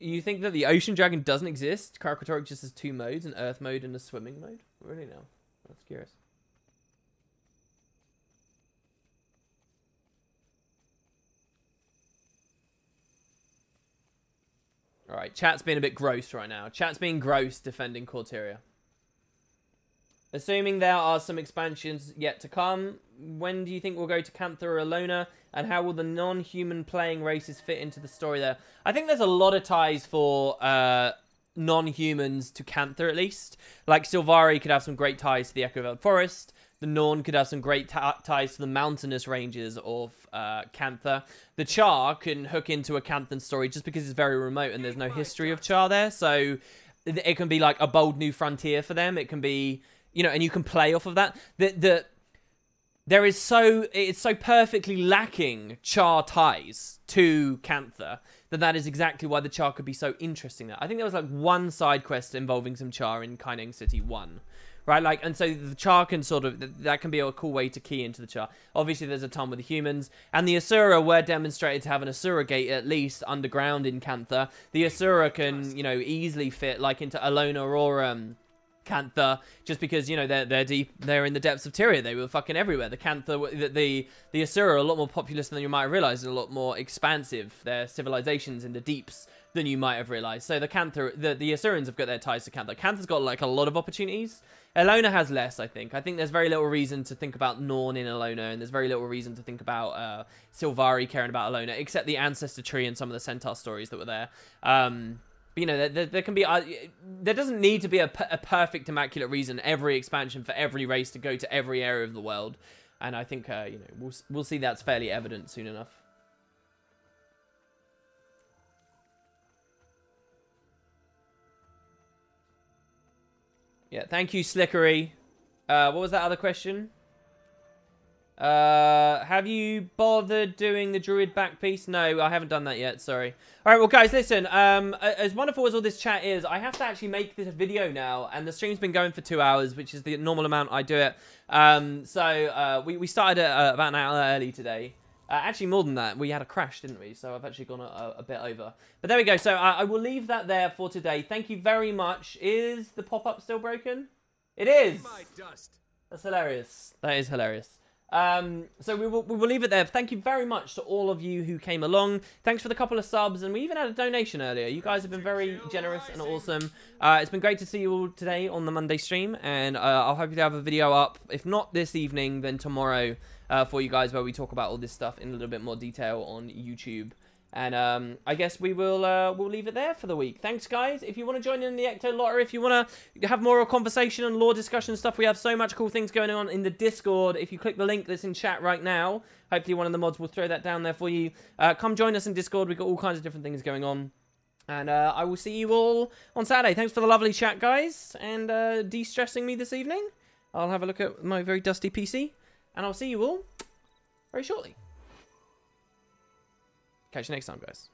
You think that the Ocean Dragon doesn't exist? Karakotoric just has 2 modes, an Earth mode and a swimming mode? Really no. That's curious. Alright, chat's being a bit gross right now. Chat's being gross defending Corteria. Assuming there are some expansions yet to come, when do you think we'll go to Cantha or Alona? And how will the non-human playing races fit into the story there? I think there's a lot of ties for non-humans to Cantha, at least. Like, Sylvari could have some great ties to the Echo Veld Forest. The Norn could have some great ties to the mountainous ranges of Cantha. The Char can hook into a Canthan story just because it's very remote and there's no history of Char there. So it can be like a bold new frontier for them. It can be, you know, and you can play off of that. It's so perfectly lacking Char ties to Cantha that is exactly why the Char could be so interesting there. I think there was like one side quest involving some Char in Kaining City 1. Right, like, and so the Char can sort of, that can be a cool way to key into the Char. Obviously, there's a ton with the humans, and the Asura were demonstrated to have an Asura gate, at least, underground in Cantha. The Asura can, you know, easily fit, like, into Alona or, Cantha, just because, you know, they're deep, they're in the depths of Tyria. They were fucking everywhere. The Cantha, the Asura are a lot more populous than you might have realized, and a lot more expansive. Their civilizations in the deeps than you might have realized. So the Cantha, the Asurans have got their ties to Cantha. Cantha's got, like, a lot of opportunities. Alona has less, I think. I think there's very little reason to think about Norn in Alona, and there's very little reason to think about Sylvari caring about Alona, except the ancestor tree and some of the centaur stories that were there. But, you know, there can be... there doesn't need to be a perfect, immaculate reason every expansion for every race to go to every area of the world. And I think, you know, we'll see that's fairly evident soon enough. Yeah, thank you, Slickery. What was that other question? Have you bothered doing the Druid back piece? No, I haven't done that yet, sorry. Alright, well, guys, listen. As wonderful as all this chat is, I have to actually make this video now, and the stream's been going for 2 hours, which is the normal amount I do it. We started about an hour early today. Actually, more than that. We had a crash, didn't we? So I've actually gone a bit over. But there we go. So I will leave that there for today. Thank you very much. Is the pop-up still broken? It is. That's hilarious. That is hilarious. So we will leave it there. Thank you very much to all of you who came along. Thanks for the couple of subs, and we even had a donation earlier. You guys have been very generous and awesome. It's been great to see you all today on the Monday stream, and I'll hope to have a video up, if not this evening, then tomorrow, for you guys, where we talk about all this stuff in a little bit more detail on YouTube. And I guess we'll leave it there for the week. Thanks, guys. If you want to join in the Ecto Lottery, if you want to have more conversation and lore discussion stuff, we have so much cool things going on in the Discord. If you click the link that's in chat right now, hopefully one of the mods will throw that down there for you. Come join us in Discord. We've got all kinds of different things going on. And I will see you all on Saturday. Thanks for the lovely chat, guys. And de-stressing me this evening. I'll have a look at my very dusty PC. And I'll see you all very shortly. Catch you next time, guys.